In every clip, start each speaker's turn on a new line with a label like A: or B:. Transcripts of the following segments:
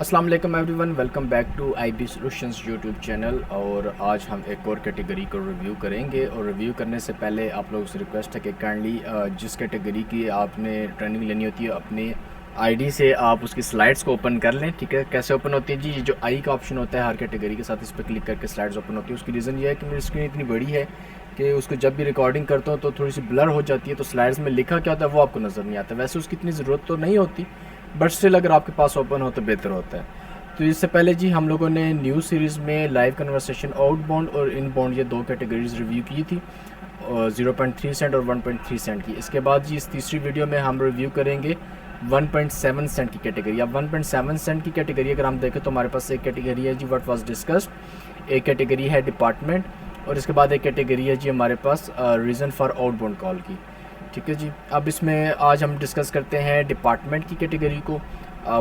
A: अस्सलाम वालेकुम everyone, welcome back to IB solutions YouTube channel. और आज हम एक और कैटेगरी को रिव्यू करेंगे। और रिव्यू करने से पहले आप लोगों से रिक्वेस्ट है कि काइंडली जिस कैटेगरी की आपने ट्रेनिंग लेनी होती है अपनी आईडी से आप उसकी स्लाइड्स को ओपन कर लें। ठीक है, कैसे ओपन होती है जी? ये जो आई का ऑप्शन होता है हर कैटेगरी के साथ, इस पर क्लिक करके स्लाइड्स ओपन होती है। उसकी रीज़न ये है कि मेरी स्क्रीन इतनी बड़ी है कि उसको जब भी रिकॉर्डिंग करता हूँ तो थोड़ी सी ब्लर हो जाती है, तो स्लाइड्स में लिखा क्या होता है वो आपको नज़र नहीं आता। वैसे उसकी इतनी ज़रूरत तो नहीं होती, बट स्टिल अगर आपके पास ओपन हो तो बेहतर होता है। तो इससे पहले जी हम लोगों ने न्यू सीरीज़ में लाइव कन्वर्सेशन आउटबाउंड और इनबाउंड ये दो कैटेगरीज रिव्यू की थी, 0.3 सेंट और 1.3 सेंट की। इसके बाद जी इस तीसरी वीडियो में हम रिव्यू करेंगे 1.7 सेंट की कैटेगरी। अब 1.7 सेंट की कैटेगरी अगर हम देखें तो हमारे पास एक कैटेगरी है जी व्हाट वाज डिस्कस्ड, एक कैटेगरी है डिपार्टमेंट, और इसके बाद एक कैटेगरी है जी हमारे पास रीज़न फॉर आउटबाउंड कॉल की। ठीक है जी, अब इसमें आज हम डिस्कस करते हैं डिपार्टमेंट की कैटेगरी को।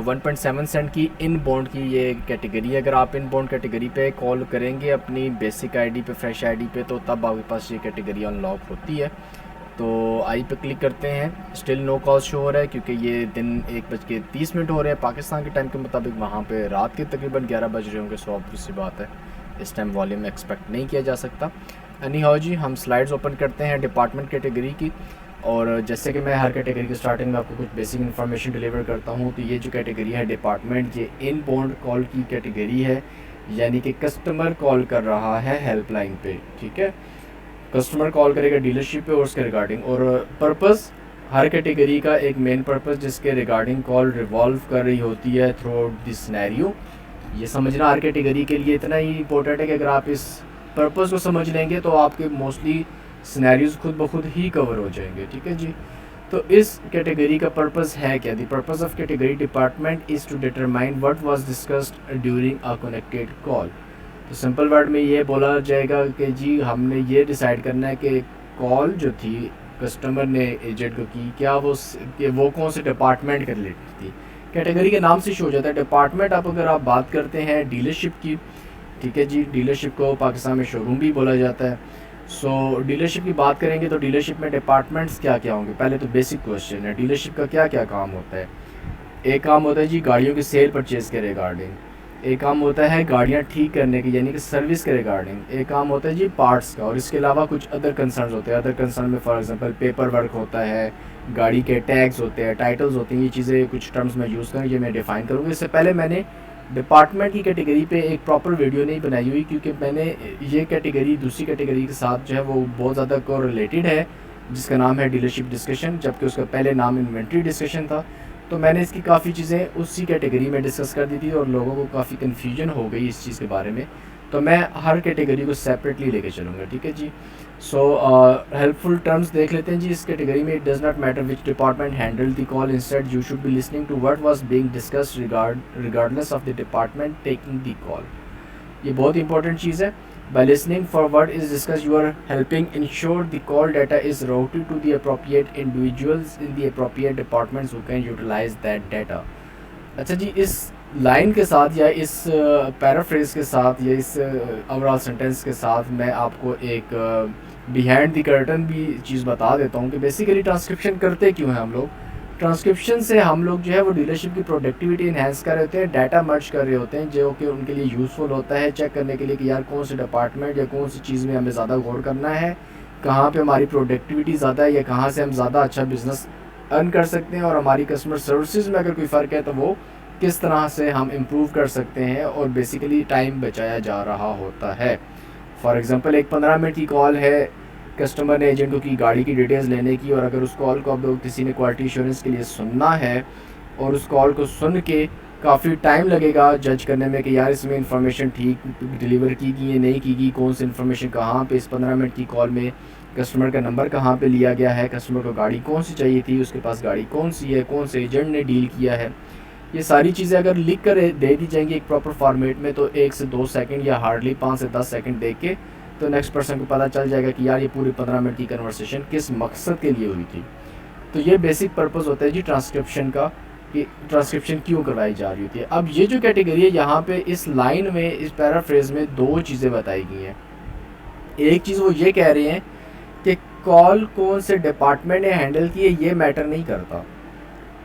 A: 1.7 सेंट की इन बॉन्ड की ये कैटेगरी है। अगर आप इन बॉन्ड कैटेगरी पे कॉल करेंगे अपनी बेसिक आईडी पे, फ्रेश आईडी पे, तो तब आपके पास ये कैटेगरी अनलॉक होती है। तो आई पे क्लिक करते हैं, स्टिल नो कॉल शो हो रहा है क्योंकि ये दिन 1:30 हो रहे हैं पाकिस्तान के टाइम के मुताबिक। वहाँ पे रात के तकरीबन 11 बज रहे होंगे, सो ऑब्वियस सी बात है इस टाइम वॉल्यूम एक्सपेक्ट नहीं किया जा सकता। एनी हाउ जी, हम स्लाइड्स ओपन करते हैं डिपार्टमेंट कैटेगरी की। और जैसे कि मैं हर कैटेगरी की स्टार्टिंग में आपको कुछ बेसिक इन्फॉर्मेशन डिलीवर करता हूँ, तो ये जो कैटेगरी है डिपार्टमेंट, ये इनबाउंड कॉल की कैटेगरी है, यानी कि कस्टमर कॉल कर रहा है हेल्पलाइन पे। ठीक है, कस्टमर कॉल करेगा डीलरशिप पे और उसके रिगार्डिंग। और पर्पस, हर कैटेगरी का एक मेन पर्पस जिसके रिगार्डिंग कॉल रिवॉल्व कर रही होती है थ्रू आउट दिस सिनेरियो। ये समझना हर कैटेगरी के लिए इतना ही इंपॉर्टेंट है कि अगर आप इस पर्पस को समझ लेंगे तो आपके मोस्टली सिनेरियोज खुद ब खुद ही कवर हो जाएंगे। ठीक है जी, तो इस कैटेगरी का पर्पस है क्या? The purpose of category department is to determine what was discussed during a connected call. तो सिंपल वर्ड में ये बोला जाएगा कि जी हमने ये डिसाइड करना है कि कॉल जो थी कस्टमर ने एजेंट को की, क्या वो कौन से डिपार्टमेंट के रिलेटेड थी। कैटेगरी के नाम से शो हो जाता है डिपार्टमेंट। अब अगर आप बात करते हैं डीलरशिप की, ठीक है जी, डीलरशिप को पाकिस्तान में शोरूम भी बोला जाता है। सो डीलरशिप की बात करेंगे तो डीलरशिप में डिपार्टमेंट्स क्या क्या होंगे। पहले तो बेसिक क्वेश्चन है, डीलरशिप का क्या क्या काम होता है। एक काम होता है जी गाड़ियों की सेल परचेज़ के रिगार्डिंग, एक काम होता है गाड़ियाँ ठीक करने की यानी कि सर्विस के रिगार्डिंग, एक काम होता है जी पार्ट्स का, और इसके अलावा कुछ अदर कंसर्न होते हैं। अदर कंसर्न में फॉर एग्जांपल पेपर वर्क होता है, गाड़ी के टैग्स होते हैं, टाइटल्स होती हैं। ये चीज़ें कुछ टर्म्स में यूज़ करें, ये मैं डिफ़ाइन करूँगा। इससे पहले मैंने डिपार्टमेंट की कैटेगरी पे एक प्रॉपर वीडियो नहीं बनाई हुई क्योंकि मैंने ये कैटेगरी दूसरी कैटेगरी के साथ जो है वो बहुत ज़्यादा को रिलेटेड है, जिसका नाम है डीलरशिप डिस्कशन, जबकि उसका पहले नाम इन्वेंट्री डिस्कशन था। तो मैंने इसकी काफ़ी चीज़ें उसी कैटेगरी में डिस्कस कर दी थी और लोगों को काफ़ी कन्फ्यूजन हो गई इस चीज़ के बारे में। तो मैं हर कैटेगरी को सेपरेटली लेके चलूँगा। ठीक है जी, सो हेल्पफुल टर्म्स देख लेते हैं जी इस कैटेगरी में। It does not matter which department handle the call, instead you should be listening to what was being discussed regardless of the department taking the call. ये बहुत इंपॉर्टेंट चीज़ है। By listening for what is discussed, you are helping ensure the call data is routed to the appropriate individuals in the appropriate departments who can utilize that data. अच्छा जी, इस line के साथ या इस paraphrase के साथ या इस ओवरऑल सेंटेंस के साथ मैं आपको एक बिहाइंड द कर्टन भी चीज़ बता देता हूँ कि बेसिकली ट्रांसक्रिप्शन करते क्यों हैं हम लोग। ट्रांसक्रिप्शन से हम लोग जो है वो डीलरशिप की प्रोडक्टिविटी इन्हेंस कर रहे होते हैं, डाटा मर्ज कर रहे होते हैं, जो कि उनके लिए यूज़फुल होता है चेक करने के लिए कि यार कौन से डिपार्टमेंट या कौन सी चीज़ में हमें ज़्यादा गौर करना है, कहाँ पे हमारी प्रोडक्टिविटी ज़्यादा है या कहाँ से हम ज़्यादा अच्छा बिज़नेस अर्न कर सकते हैं, और हमारी कस्टमर सर्विसेज में अगर कोई फ़र्क है तो वो किस तरह से हम इम्प्रूव कर सकते हैं, और बेसिकली टाइम बचाया जा रहा होता है। फॉर एग्ज़ाम्पल एक 15 मिनट की कॉल है, कस्टमर ने एजेंट को की गाड़ी की डिटेल्स लेने की, और अगर उस कॉल को अब किसी ने क्वालिटी इंश्योरेंस के लिए सुनना है और उस कॉल को सुन के काफ़ी टाइम लगेगा जज करने में कि यार इसमें इंफॉर्मेशन ठीक डिलीवर की गई है नहीं की गई, कौन सी इन्फॉर्मेशन कहाँ पे, इस 15 मिनट की कॉल में कस्टमर का नंबर कहाँ पे लिया गया है, कस्टमर को गाड़ी कौन सी चाहिए थी, उसके पास गाड़ी कौन सी है, कौन से एजेंट ने डील किया है। ये सारी चीज़ें अगर लिख कर दे दी जाएंगी एक प्रॉपर फॉर्मेट में तो 1 से 2 सेकंड या हार्डली 5 से 10 सेकंड देख के तो नेक्स्ट पर्सन को पता चल जाएगा कि यार ये पूरी 15 मिनट की कन्वर्सेशन किस मकसद के लिए हुई थी। तो ये बेसिक पर्पस होता है जी ट्रांसक्रिप्शन का, कि ट्रांसक्रिप्शन क्यों करवाई जा रही होती है। अब ये जो कैटेगरी है यहाँ पे इस लाइन में, इस पैराफ्रेज में दो चीज़ें बताई गई हैं। एक चीज़ वो ये कह रहे हैं कि कॉल कौन से डिपार्टमेंट ने हैंडल की है ये मैटर नहीं करता,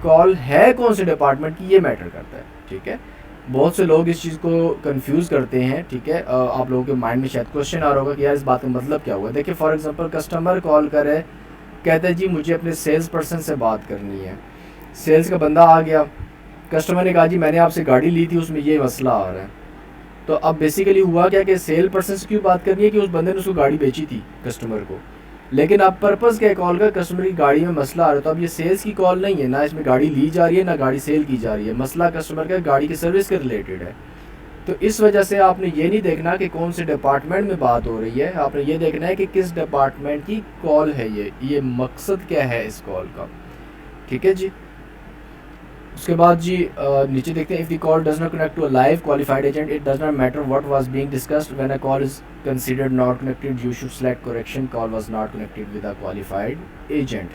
A: कॉल है कौन से डिपार्टमेंट की ये मैटर करता है। ठीक है, बहुत से लोग इस चीज़ को कंफ्यूज करते हैं, ठीक है। आप लोगों के माइंड में शायद क्वेश्चन आ रहा होगा कि यार इस बात का मतलब क्या हुआ। देखिए फॉर एग्जांपल कस्टमर कॉल करे, कहते हैं जी मुझे अपने सेल्स पर्सन से बात करनी है। सेल्स का बंदा आ गया, कस्टमर ने कहा जी मैंने आपसे गाड़ी ली थी, उसमें ये मसला आ रहा है। तो अब बेसिकली हुआ क्या कि सेल पर्सन से क्यों बात करनी है कि उस बंदे ने उसको गाड़ी बेची थी कस्टमर को, लेकिन अब पर्पज़ क्या है कॉल का, कस्टमर की गाड़ी में मसला आ रहा है। तो अब ये सेल्स की कॉल नहीं है, ना इसमें गाड़ी ली जा रही है ना गाड़ी सेल की जा रही है, मसला कस्टमर का गाड़ी की सर्विस के रिलेटेड है। तो इस वजह से आपने ये नहीं देखना कि कौन से डिपार्टमेंट में बात हो रही है, आपने ये देखना है कि किस डिपार्टमेंट की कॉल है ये मकसद क्या है इस कॉल का, ठीक है जी। उसके बाद जी नीचे देखते हैं, if the call does not connect to a live qualified agent it does not matter what was being discussed when a call is considered not connected you should select correction call was not connected with a qualified agent.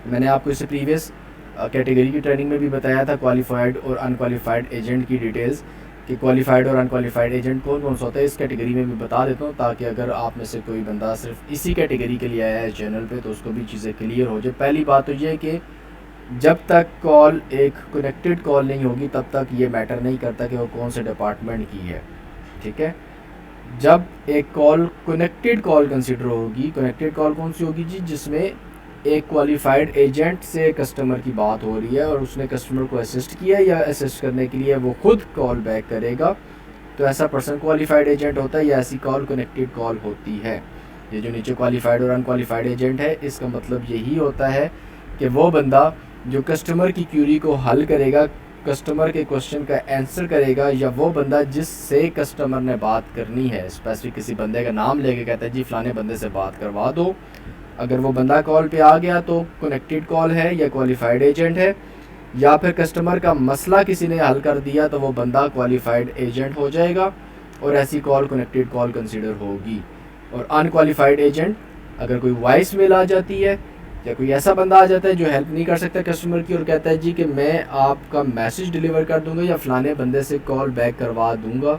A: मैंने आपको इससे previous category की training में भी बताया था qualified और unqualified agent की डिटेल्स, कि क्वालिफाइड और अनक्वालिफाइड एजेंट कौन कौन सा होता है। इस कैटेगरी में भी बता देता हूँ ताकि अगर आप में से कोई बंदा सिर्फ इसी कैटेगरी के लिए आया है चैनल पे तो उसको भी चीज़ें क्लियर हो जाए। पहली बात तो ये है कि जब तक कॉल एक कनेक्टेड कॉल नहीं होगी तब तक ये मैटर नहीं करता कि वो कौन से डिपार्टमेंट की है, ठीक है। जब एक कॉल कनेक्टेड कॉल कंसिडर होगी, कनेक्टेड कॉल कौन सी होगी जी, जिसमें एक क्वालिफाइड एजेंट से कस्टमर की बात हो रही है और उसने कस्टमर को असिस्ट किया या असिस्ट करने के लिए वो खुद कॉल बैक करेगा, तो ऐसा पर्सन क्वालिफाइड एजेंट होता है या ऐसी कॉल कनेक्टेड कॉल होती है। ये जो नीचे क्वालिफाइड और अनक्वालिफाइड एजेंट है इसका मतलब यही होता है कि वो बंदा जो कस्टमर की क्यूरी को हल करेगा, कस्टमर के क्वेश्चन का आंसर करेगा, या वो बंदा जिससे कस्टमर ने बात करनी है, स्पेसिफिक किसी बंदे का नाम लेके कहता है जी फ़लाने बंदे से बात करवा दो, अगर वो बंदा कॉल पे आ गया तो कनेक्टेड कॉल है या क्वालिफाइड एजेंट है, या फिर कस्टमर का मसला किसी ने हल कर दिया तो वो बंदा क्वालिफाइड एजेंट हो जाएगा और ऐसी कॉल कनेक्टेड कॉल कंसिडर होगी। और अनक्वालिफाइड एजेंट, अगर कोई वॉइस मेल आ जाती है या कोई ऐसा बंदा आ जाता है जो हेल्प नहीं कर सकता कस्टमर की और कहता है जी कि मैं आपका मैसेज डिलीवर कर दूंगा या फ़लाने बंदे से कॉल बैक करवा दूंगा,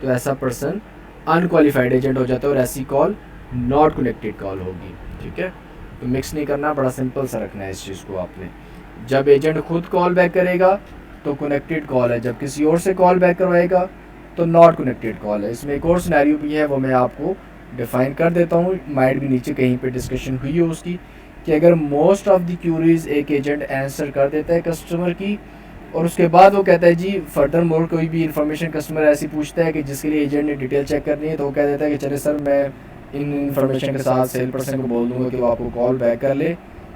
A: तो ऐसा पर्सन अनक्वालिफाइड एजेंट हो जाता है और ऐसी कॉल नॉट कनेक्टेड कॉल होगी, ठीक है। तो मिक्स नहीं करना, बड़ा सिंपल सा रखना है इस चीज़ को आपने। जब एजेंट खुद कॉल बैक करेगा तो कनेक्टेड कॉल है, जब किसी और से कॉल बैक करवाएगा तो नॉट कनेक्टेड कॉल है। इसमें एक और सिनेरियो भी है, वो मैं आपको डिफ़ाइन कर देता हूँ, माइट भी नीचे कहीं पे डिस्कशन हुई है उसकी, कि अगर मोस्ट ऑफ द क्यूरीज एक एजेंट आंसर कर देता है कस्टमर की और उसके बाद वो कहता है जी फर्दर मोर कोई भी इन्फॉर्मेशन कस्टमर ऐसी पूछता है कि जिसके लिए एजेंट ने डिटेल चेक करनी है, तो वो कह देता है कि चले सर मैं इन इन्फॉर्मेशन के साथ सेल पर्सन को बोल दूंगा कि वो आपको कॉल बैक कर ले,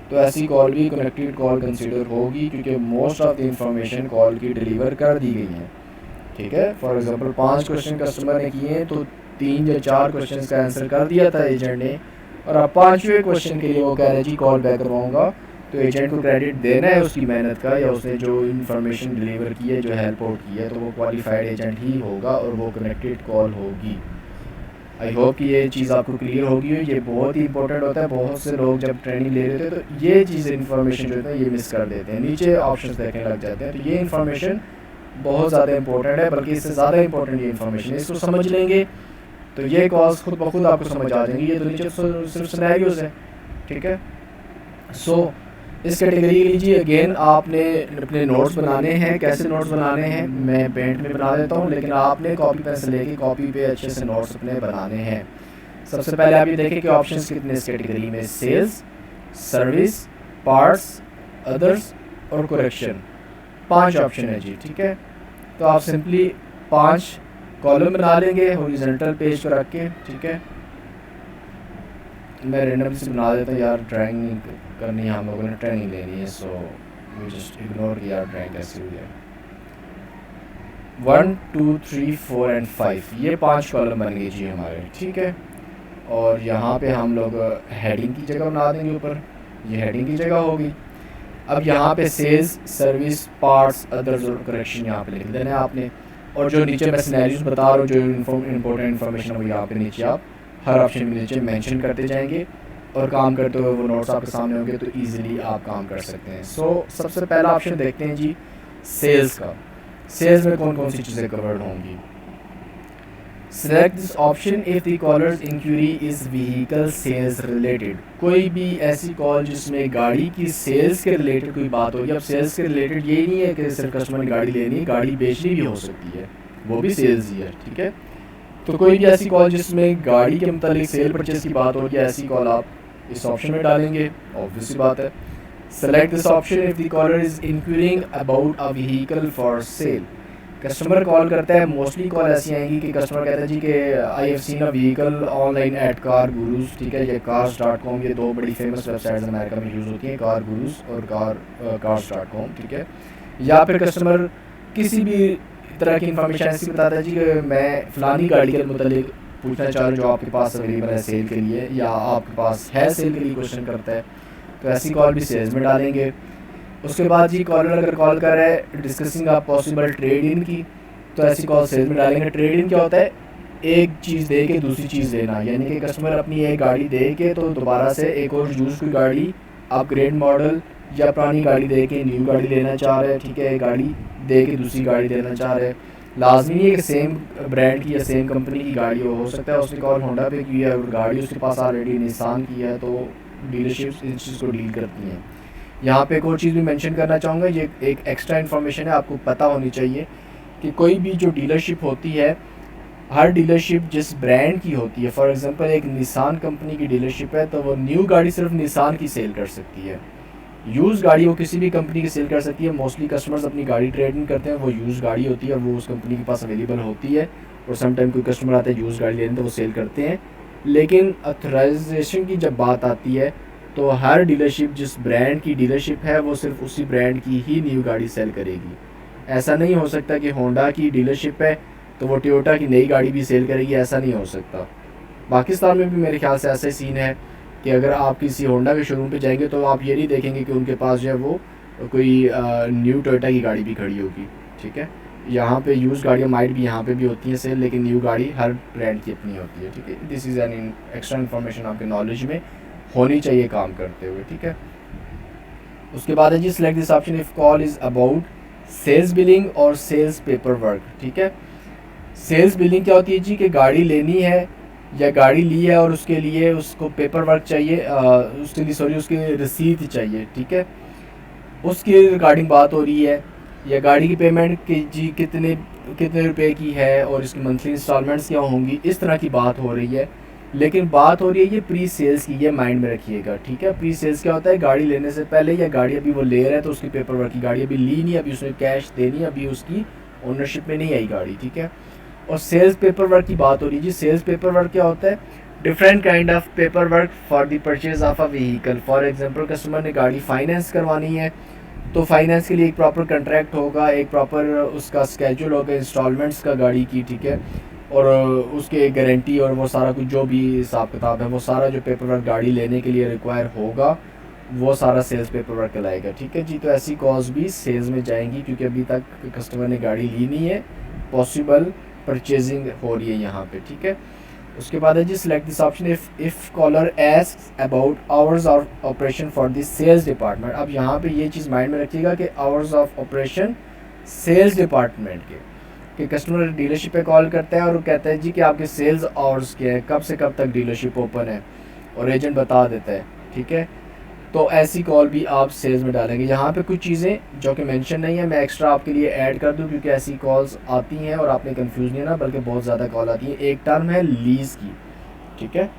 A: तो ऐसी कॉल भी कनेक्टेड कॉल कंसिडर होगी क्योंकि most of the information call की डिलीवर कर दी गई है, ठीक है। फॉर एग्जांपल 5 क्वेश्चन कस्टमर ने किए हैं तो 3 या 4 क्वेश्चन का आंसर कर दिया था एजेंट ने, और अब 5वें क्वेश्चन के लिए वो कह रहे हैं जी कॉल बैक करवाऊँगा, तो एजेंट को क्रेडिट देना है उसकी मेहनत का या उसने जो इन्फॉर्मेशन डिलीवर की है, जो हेल्प आउट की है, तो वो क्वालिफाइड एजेंट ही होगा और वो कनेक्टेड कॉल होगी। आई होप कि ये चीज़ आपको क्लियर होगी। ये बहुत ही इंपॉर्टेंट होता है, बहुत से लोग जब ट्रेनिंग ले रहे थे तो ये चीज़ इन्फॉर्मेशन जो है ये मिस कर देते हैं, नीचे ऑप्शन देखने लग जाते हैं। तो ये इन्फॉर्मेशन बहुत ज़्यादा इंपॉर्टेंट है, बल्कि इससे ज़्यादा इंपॉर्टेंट ये इन्फॉर्मेशन है। इसको समझ लेंगे तो ये कॉल्स खुद ब खुद आपको समझ आ जाएंगी। ये तो नीचे सिर्फ सिनेरियोज है, ठीक है। सो इस कैटेगरी के लीजिए अगेन आपने अपने नोट्स बनाने हैं। कैसे नोट्स बनाने हैं मैं पेंट में बना देता हूँ, लेकिन आपने कॉपी पेन से लेके कॉपी पे अच्छे से नोट्स अपने बनाने हैं। सबसे पहले आप ये देखें कि ऑप्शंस कितने इस कैटेगरी में, सेल्स, सर्विस, पार्ट्स, अदर्स और करेक्शन, 5 ऑप्शन है जी, ठीक है। तो आप सिंपली 5 कॉलम बना लेंगे हॉरिजॉन्टल पेज पर रख के, ठीक है। मैं रेंडम से बना देता हूँ यार, ड्राइंग करनी है, हम लोगों ने ट्रेनिंग लेनी है, सो वी जस्ट इग्नोर यार ड्राइंग कैसे हुई है। 1 2 3 4 एंड 5 ये 5 कॉलम बन गए जी हमारे, ठीक है। और यहाँ पे हम लोग हेडिंग की जगह बना देंगे ऊपर, ये हेडिंग की जगह होगी। अब यहाँ पे सेल्स, सर्विस, पार्ट्स, अदर्स और करेक्शन यहाँ पे लिख देना है आपने। और जो नीचे मैं सिनेरियोज बता रहा हूँ, जो इंपॉर्टेंट इन्फॉर्मेशन है वो यहाँ पे नीचे आप हर ऑप्शन में नीचे मेंशन करते जाएंगे और काम करते हुए वो नोट्स आपके सामने होंगे, तो इजीली आप काम कर सकते हैं। सो सबसे पहला ऑप्शन देखते हैं जी सेल्स का। सेल्स में कौन कौन सी चीज़ें कवर्ड होंगी। Select this option if the caller's inquiry is vehicle sales related. कोई भी ऐसी कॉल जिसमें गाड़ी की सेल्स के रिलेटेड कोई बात होगी। अब सेल्स के रिलेटेड ये नहीं है कि सिर्फ कस्टमर ने गाड़ी लेनी है, गाड़ी बेचनी भी हो सकती है, वो भी सेल्स ही है, ठीक है। तो कोई भी ऐसी कॉल जिसमें गाड़ी के मतलब सेल परचेज की बात होगी, ऐसी कॉल आप इस ऑप्शन में डालेंगे, ऑब्वियस सी बात है। Select this option if the caller is inquiring about a vehicle for sale. Customer call करता है, मोस्टली कॉल ऐसी आएंगी कि कस्टमर कहता है जी कि I have seen a vehicle online at CarGurus, ठीक है। ये cars.com, ये दो बड़ी फेमस वेबसाइट्स अमेरिका में यूज़ होती हैं, कार गुरुज और cars.com, ठीक है। या फिर कस्टमर किसी भी तरह की इन्फॉर्मेशन ऐसी बताता है जी कि मैं फ़लानी गाड़ी के मतलब पूछना चाह रहा हूँ जो आपके पास अवेलेबल है सेल के लिए, या आपके पास है सेल के लिए क्वेश्चन करता है, तो ऐसी कॉल भी सेल्स में डालेंगे। उसके बाद जी कॉलर अगर कॉल कर रहा है discussing a possible trade in की, तो ऐसी कॉल सेल्स में डालेंगे। ट्रेड इन क्या होता है? एक चीज़ दे के दूसरी चीज़ लेना, यानी कि कस्टमर अपनी एक गाड़ी दे के तो दोबारा से एक और यूज़ की गाड़ी, अपग्रेड मॉडल या पुरानी गाड़ी दे के न्यू गाड़ी लेना चाह रहे हैं, ठीक है। एक गाड़ी दे के दूसरी गाड़ी देना चाह रहे हैं। लाजमी नहीं है कि सेम ब्रांड की या सेम कंपनी की गाड़ी हो सकता है उसने कॉल होंडा पे की है और गाड़ी उसके पास ऑलरेडी निसान की है, तो डीलरशिप्स इस चीज़ को डील करती हैं। यहाँ पे एक और चीज़ भी मेंशन करना चाहूँगा, ये एक एक्स्ट्रा इन्फॉर्मेशन है, आपको पता होनी चाहिए कि कोई भी जो डीलरशिप होती है, हर डीलरशिप जिस ब्रांड की होती है, फॉर एग्जांपल एक निसान कंपनी की डीलरशिप है तो वो न्यू गाड़ी सिर्फ निसान की सेल कर सकती है, यूज़ गाड़ी वो किसी भी कंपनी की सेल कर सकती है। मोस्टली कस्टमर्स अपनी गाड़ी ट्रेडिंग करते हैं, वो यूज़ गाड़ी होती है और वो उस कंपनी के पास अवेलेबल होती है, और समटाइम कोई कस्टमर आता है यूज़ गाड़ी लेने तो वो सेल करते हैं। लेकिन अथराइजेशन की जब बात आती है तो हर डीलरशिप जिस ब्रांड की डीलरशिप है वो सिर्फ उसी ब्रांड की ही न्यू गाड़ी सेल करेगी। ऐसा नहीं हो सकता कि होंडा की डीलरशिप है तो वो टोयोटा की नई गाड़ी भी सेल करेगी, ऐसा नहीं हो सकता। पाकिस्तान में भी मेरे ख्याल से ऐसा ही सीन है कि अगर आप किसी होंडा के शोरूम पे जाएंगे तो आप ये नहीं देखेंगे कि उनके पास जो है वो कोई न्यू टोयोटा की गाड़ी भी खड़ी होगी, ठीक है। यहाँ पे यूज़ गाड़ियाँ माइट भी यहाँ पे भी होती हैं सेल, लेकिन न्यू गाड़ी हर ब्रांड की अपनी होती है, ठीक है। This is an extra information आपके नॉलेज में होनी चाहिए काम करते हुए, ठीक है। उसके बाद है जी select this option if call is about sales billing और सेल्स पेपर वर्क, ठीक है। सेल्स बिलिंग क्या होती है जी कि गाड़ी लेनी है या गाड़ी ली है और उसके लिए उसको पेपर वर्क चाहिए, उसके लिए सॉरी उसकी रसीद चाहिए, ठीक है। उसके रिगार्डिंग बात हो रही है, या गाड़ी की पेमेंट की जी कितने रुपए की है और इसकी मंथली इंस्टॉलमेंट्स क्या होंगी, इस तरह की बात हो रही है। लेकिन बात हो रही है ये प्री सेल्स की, ये माइंड में रखिएगा, ठीक है। प्री सेल्स क्या होता है? गाड़ी लेने से पहले, या गाड़ी अभी वो ले रहा है तो उसकी पेपर वर्क की, गाड़ी अभी ली नहीं, अभी उसने कैश देनी, अभी उसकी ओनरशिप में नहीं आई गाड़ी, ठीक है। और सेल्स पेपर वर्क की बात हो रही है जी। सेल्स पेपर वर्क क्या होता है? Different kind of paper work for the purchase of a vehicle. For example customer ने गाड़ी फाइनेंस करवानी है तो फाइनेंस के लिए एक प्रॉपर कॉन्ट्रैक्ट होगा, एक प्रॉपर उसका स्केड्यूल होगा इंस्टॉलमेंट्स का गाड़ी की, ठीक है। और उसके गारंटी और वो सारा कुछ जो भी हिसाब किताब है, वो सारा जो पेपर वर्क गाड़ी लेने के लिए रिक्वायर होगा वो सारा सेल्स पेपर वर्क कहलाएगा, ठीक है जी। तो ऐसी कॉल्स भी सेल्स में जाएंगी क्योंकि अभी तक कस्टमर ने गाड़ी ली नहीं है, पॉसिबल परचेजिंग हो रही है यहाँ पे, ठीक है। उसके बाद है जी select this option if caller asks about hours of operation for the sales department. अब यहाँ पे ये चीज़ माइंड में रखिएगा कि hours of operation sales department के, कि कस्टमर डीलरशिप पे कॉल करता है और वो कहता है जी कि आपके सेल्स आवर्स क्या है, कब से कब तक डीलरशिप ओपन है, और एजेंट बता देता है, ठीक है। तो ऐसी कॉल भी आप सेल्स में डालेंगे। यहाँ पे कुछ चीज़ें जो कि मेंशन नहीं है मैं एक्स्ट्रा आपके लिए ऐड कर दूँ क्योंकि ऐसी कॉल्स आती हैं और आपने कंफ्यूज नहीं है ना, बल्कि बहुत ज़्यादा कॉल आती है। एक टर्म है लीज़ की, ठीक है।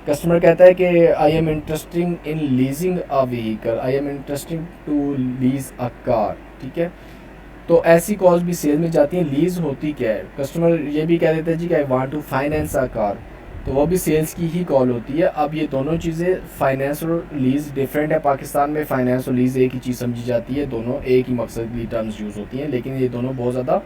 A: कस्टमर कहता है कि I am interesting in leasing a vehicle, I am interesting to lease a car, ठीक है। तो ऐसी कॉल्स भी सेल में जाती हैं। लीज़ होती क्या है? कस्टमर ये भी कह देता है जी कि I want to finance a car, तो वो भी सेल्स की ही कॉल होती है। अब ये दोनों चीज़ें फाइनेंस और लीज़ डिफरेंट है। पाकिस्तान में फाइनेंस और लीज़ एक ही चीज़ समझी जाती है, दोनों एक ही मकसद की टर्म्स यूज़ होती हैं, लेकिन ये दोनों बहुत ज़्यादा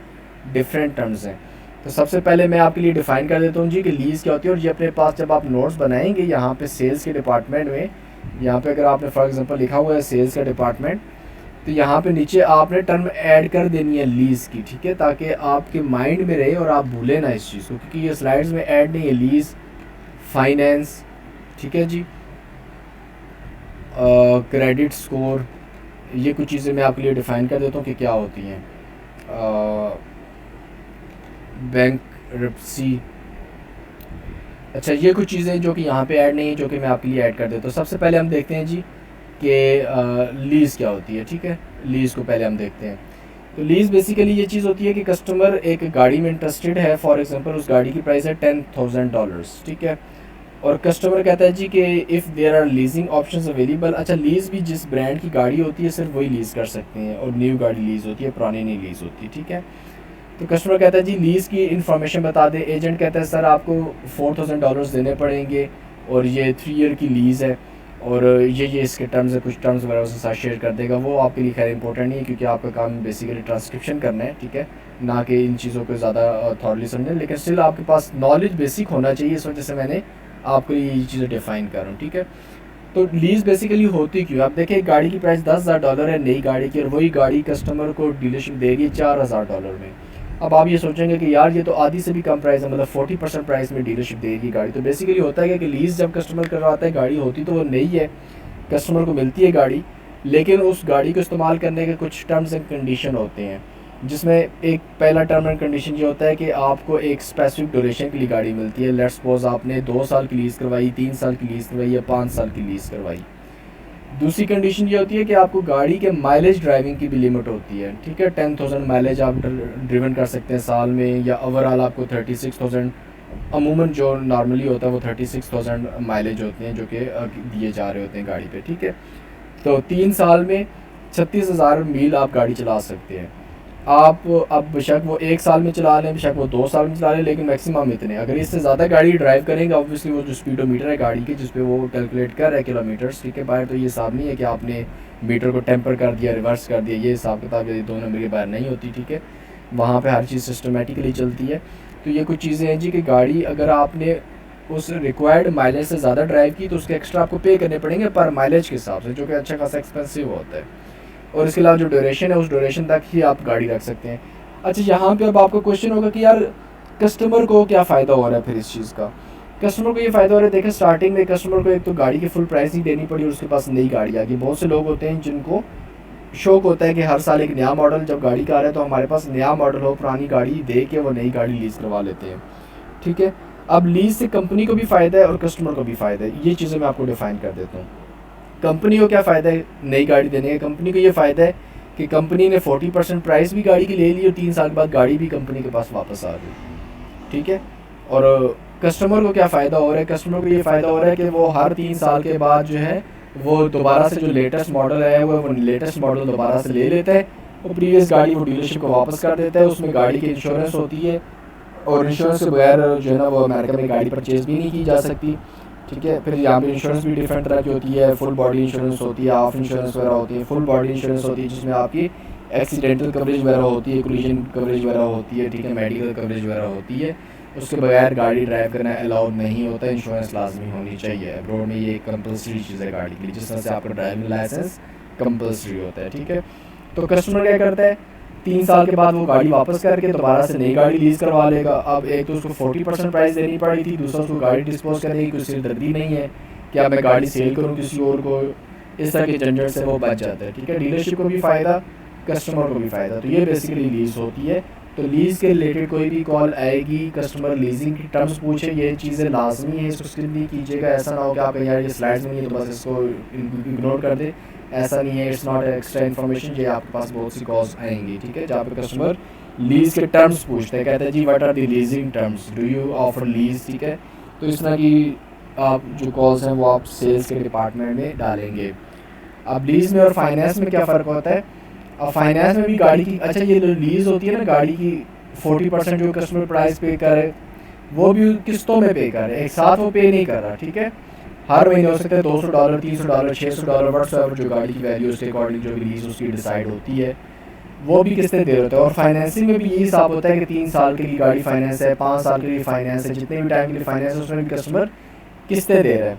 A: डिफरेंट टर्म्स हैं। तो सबसे पहले मैं आपके लिए डिफ़ाइन कर देता हूँ जी कि लीज़ क्या होती है। और ये अपने पास जब आप नोट्स बनाएंगे यहाँ पे सेल्स के डिपार्टमेंट में, यहाँ पे अगर आपने फॉर एग्जांपल लिखा हुआ है सेल्स का डिपार्टमेंट, तो यहाँ पे नीचे आपने टर्म ऐड कर देनी है लीज़ की, ठीक है, ताकि आपके माइंड में रहे और आप भूलें ना इस चीज़ को, क्योंकि ये स्लाइड्स में ऐड नहीं है। लीज़, फाइनेंस, ठीक है जी, क्रेडिट स्कोर, ये कुछ चीज़ें मैं आपके लिए डिफ़ाइन कर देता हूँ कि क्या होती हैं। बैंक रिप्सी, अच्छा, ये कुछ चीज़ें जो कि यहाँ पे ऐड नहीं है, जो कि मैं आपके लिए ऐड कर देता हूँ। सबसे पहले हम देखते हैं जी कि लीज़ क्या होती है, ठीक है। लीज़ को पहले हम देखते हैं। तो लीज़ बेसिकली ये चीज़ होती है कि कस्टमर एक गाड़ी में इंटरेस्टेड है, फॉर एग्जांपल उस गाड़ी की प्राइस है $10,000, ठीक है। और कस्टमर कहता है जी कि if there are leasing options available. अच्छा, लीज़ भी जिस ब्रांड की गाड़ी होती है सिर्फ वही लीज़ कर सकते हैं, और न्यू गाड़ी लीज़ होती है, पुरानी नहीं लीज़ होती, ठीक है। तो कस्टमर कहता है जी लीज़ की इन्फॉर्मेशन बता दें। एजेंट कहता है सर आपको $4,000 देने पड़ेंगे, और ये 3 ईयर की लीज़ है, और ये इसके टर्म्स है, कुछ टर्म्स वगैरह उसके साथ शेयर कर देगा। वो आपके लिए खैर इंपॉर्टेंट नहीं है, क्योंकि आपका काम बेसिकली ट्रांसक्रिप्शन करना है, ठीक है, ना कि इन चीज़ों को ज़्यादा थॉरली समझें। लेकिन स्टिल आपके पास नॉलेज बेसिक होना चाहिए, इस वजह से मैंने आपको ये चीज़ें डिफ़ाइन कर रहा हूँ, ठीक है। तो लीज़ बेसिकली होती क्यों? आप देखें गाड़ी की प्राइस $10,000 है नई गाड़ी की, और वही गाड़ी कस्टमर को डीलरशिप दे रही है $4,000 में। अब आप ये सोचेंगे कि यार ये तो आधी से भी कम प्राइस है, मतलब 40% प्राइस में डीलरशिप देगी गाड़ी। तो बेसिकली होता है कि लीज़ जब कस्टमर करवाता है, गाड़ी होती तो वो नई है, कस्टमर को मिलती है गाड़ी, लेकिन उस गाड़ी को इस्तेमाल करने के कुछ टर्म्स एंड कंडीशन होते हैं, जिसमें एक पहला टर्म एंड कंडीशन ये होता है कि आपको एक स्पेसिफिक ड्यूरेशन के लिए गाड़ी मिलती है। लेट्स सपोज आपने 2 साल की लीज़ करवाई, 3 साल की लीज़ करवाई, या 5 साल की लीज़ करवाई। दूसरी कंडीशन ये होती है कि आपको गाड़ी के माइलेज ड्राइविंग की भी लिमिट होती है, ठीक है। 10,000 माइलेज आप ड्रिवन कर सकते हैं साल में, या ओवरऑल आपको 36,000, अमूमन जो नॉर्मली होता है वो 36,000 माइलेज होते हैं जो कि दिए जा रहे होते हैं गाड़ी पे, ठीक है। तो 3 साल में 36,000 मील आप गाड़ी चला सकते हैं। आप अब बेशक वो 1 साल में चला लें, बेशक वो 2 साल में चला लें, लेकिन मैक्सिमम इतने। अगर इससे ज़्यादा गाड़ी ड्राइव करेंगे, ऑब्वियसली वो जो स्पीडोमीटर है गाड़ी के, जिस पे वो कैलकुलेट कर रहा है किलोमीटर्स, ठीक है। बाहर तो ये हिसाब नहीं है कि आपने मीटर को टेम्पर कर दिया, रिवर्स कर दिया, ये हिसाब किताब ये 2 नंबर के बाहर नहीं होती, ठीक है। वहाँ पर हर चीज़ सिस्टमेटिकली चलती है। तो ये कुछ चीज़ें हैं जी कि गाड़ी अगर आपने उस रिक्वायर्ड माइलेज से ज़्यादा ड्राइव की, तो उसके एक्स्ट्रा आपको पे करने पड़ेंगे पर माइलेज के हिसाब से, जो कि अच्छा खासा एक्सपेंसिव होता है। और इसके अलावा जो ड्यूरेशन है, उस ड्यूरेशन तक ही आप गाड़ी रख सकते हैं। अच्छा, यहाँ पे अब आपको क्वेश्चन होगा कि यार कस्टमर को क्या फ़ायदा हो रहा है फिर इस चीज़ का। कस्टमर को ये फ़ायदा हो रहा है, देखें स्टार्टिंग में कस्टमर को एक तो गाड़ी की फुल प्राइस ही देनी पड़ी, और उसके पास नई गाड़ी आ गई। बहुत से लोग होते हैं जिनको शौक होता है कि हर साल एक नया मॉडल जब गाड़ी का आ रहा है तो हमारे पास नया मॉडल हो, पुरानी गाड़ी दे के वो नई गाड़ी लीज़ करवा लेते हैं, ठीक है। अब लीज़ से कंपनी को भी फ़ायदा है और कस्टमर को भी फ़ायदा है। ये चीज़ें मैं आपको डिफ़ाइन कर देता हूँ। कंपनी को क्या फ़ायदा है नई गाड़ी देने का? कंपनी को ये फ़ायदा है कि कंपनी ने 40% प्राइस भी गाड़ी की ले ली, और 3 साल के बाद गाड़ी भी कंपनी के पास वापस आ गई, ठीक है। और कस्टमर को क्या फ़ायदा हो रहा है? कस्टमर को ये फ़ायदा हो रहा है कि वो हर 3 साल के बाद जो है वो दोबारा से जो लेटेस्ट मॉडल है वो लेटेस्ट मॉडल दोबारा से ले लेता है, और प्रीवियस गाड़ी वो डीलरशिप को वापस कर देता है। उसमें गाड़ी की इंश्योरेंस होती है, और इंश्योरेंस के बगैर जो है ना वो अमेरिका में गाड़ी परचेज़ भी नहीं की जा सकती, ठीक है। फिर यहाँ पे इंश्योरेंस भी डिफरेंट तरह की होती है। फुल बॉडी इंश्योरेंस होती है, हाफ इंश्योरेंस वगैरह होती है। फुल बॉडी इंश्योरेंस होती है जिसमें आपकी एक्सीडेंटल कवरेज वगैरह होती है, कोलिजन कवरेज वगैरह होती है, ठीक है, मेडिकल कवरेज वगैरह होती है। उसके बगैर गाड़ी ड्राइव करना अलाउड नहीं होता, इंश्योरेंस लाजमी होनी चाहिए। अब्रॉड में ये कंपल्सरी चीज़ है गाड़ी के लिए, जिस तरह से आपका ड्राइविंग लाइसेंस कंपल्सरी होता है, ठीक है। तो कस्टमर क्या करता है, 3 साल के बाद वो गाड़ी वापस करके दोबारा से नई गाड़ी लीज़ करवा लेगा। अब एक तो उसको 40% प्राइस देनी पड़ी थी, दूसरा उसको गाड़ी डिस्पोज करने की कोई सिरदर्दी नहीं है कि अब मैं गाड़ी सेल करूँ किसी और को, इस तरह के झंझट से वो बच जाता है, ठीक है। डीलरशिप को भी फ़ायदा, कस्टमर को भी फ़ायदा। तो ये बेसिकली लीज़ होती है। तो लीज़ के रिलेटेड कोई भी कॉल आएगी, कस्टमर लीजिंग की टर्म्स पूछे, ये चीज़ें लाजमी है, इसको स्किप नहीं कीजिएगा। ऐसा ना हो कि आप यार ये स्लाइड्स में नहीं है तो बस इसको इग्नोर कर दे, ऐसा नहीं है। It's not extra information. ये आपके पास बहुत सी कॉल्स आएंगी, ठीक है, जहाँ पे कस्टमर लीज़ के टर्म्स पूछते हैं, कहते हैं जी what are the leasing terms, do you offer lease, ठीक है। तो इस तरह की आप जो कॉल्स हैं वो आप सेल्स के डिपार्टमेंट में डालेंगे। अब लीज़ में और फाइनेंस में क्या फ़र्क होता है? अब फाइनेंस में भी गाड़ी की, अच्छा ये लीज़ होती है ना गाड़ी की, 40% जो कस्टमर प्राइस पे करे वो भी किस्तों में पे करे, एक साथ वो पे नहीं कर रहा, ठीक है। हर महीने हो सकता है $200, $300, $600, व्हाट्सएवर जो गाड़ी की वैल्यू उसके अकॉर्डिंग जो भी लीज़ उसकी डिसाइड होती है वो भी किस्तें दे होते हैं। और फाइनेंसिंग में भी यही हिसाब होता है कि 3 साल के लिए गाड़ी फाइनेंस है, 5 साल के लिए फाइनेंस है, जितने भी टाइम के लिए फाइनेंस है उसमें भी कस्टमर किस्तें दे रहे हैं।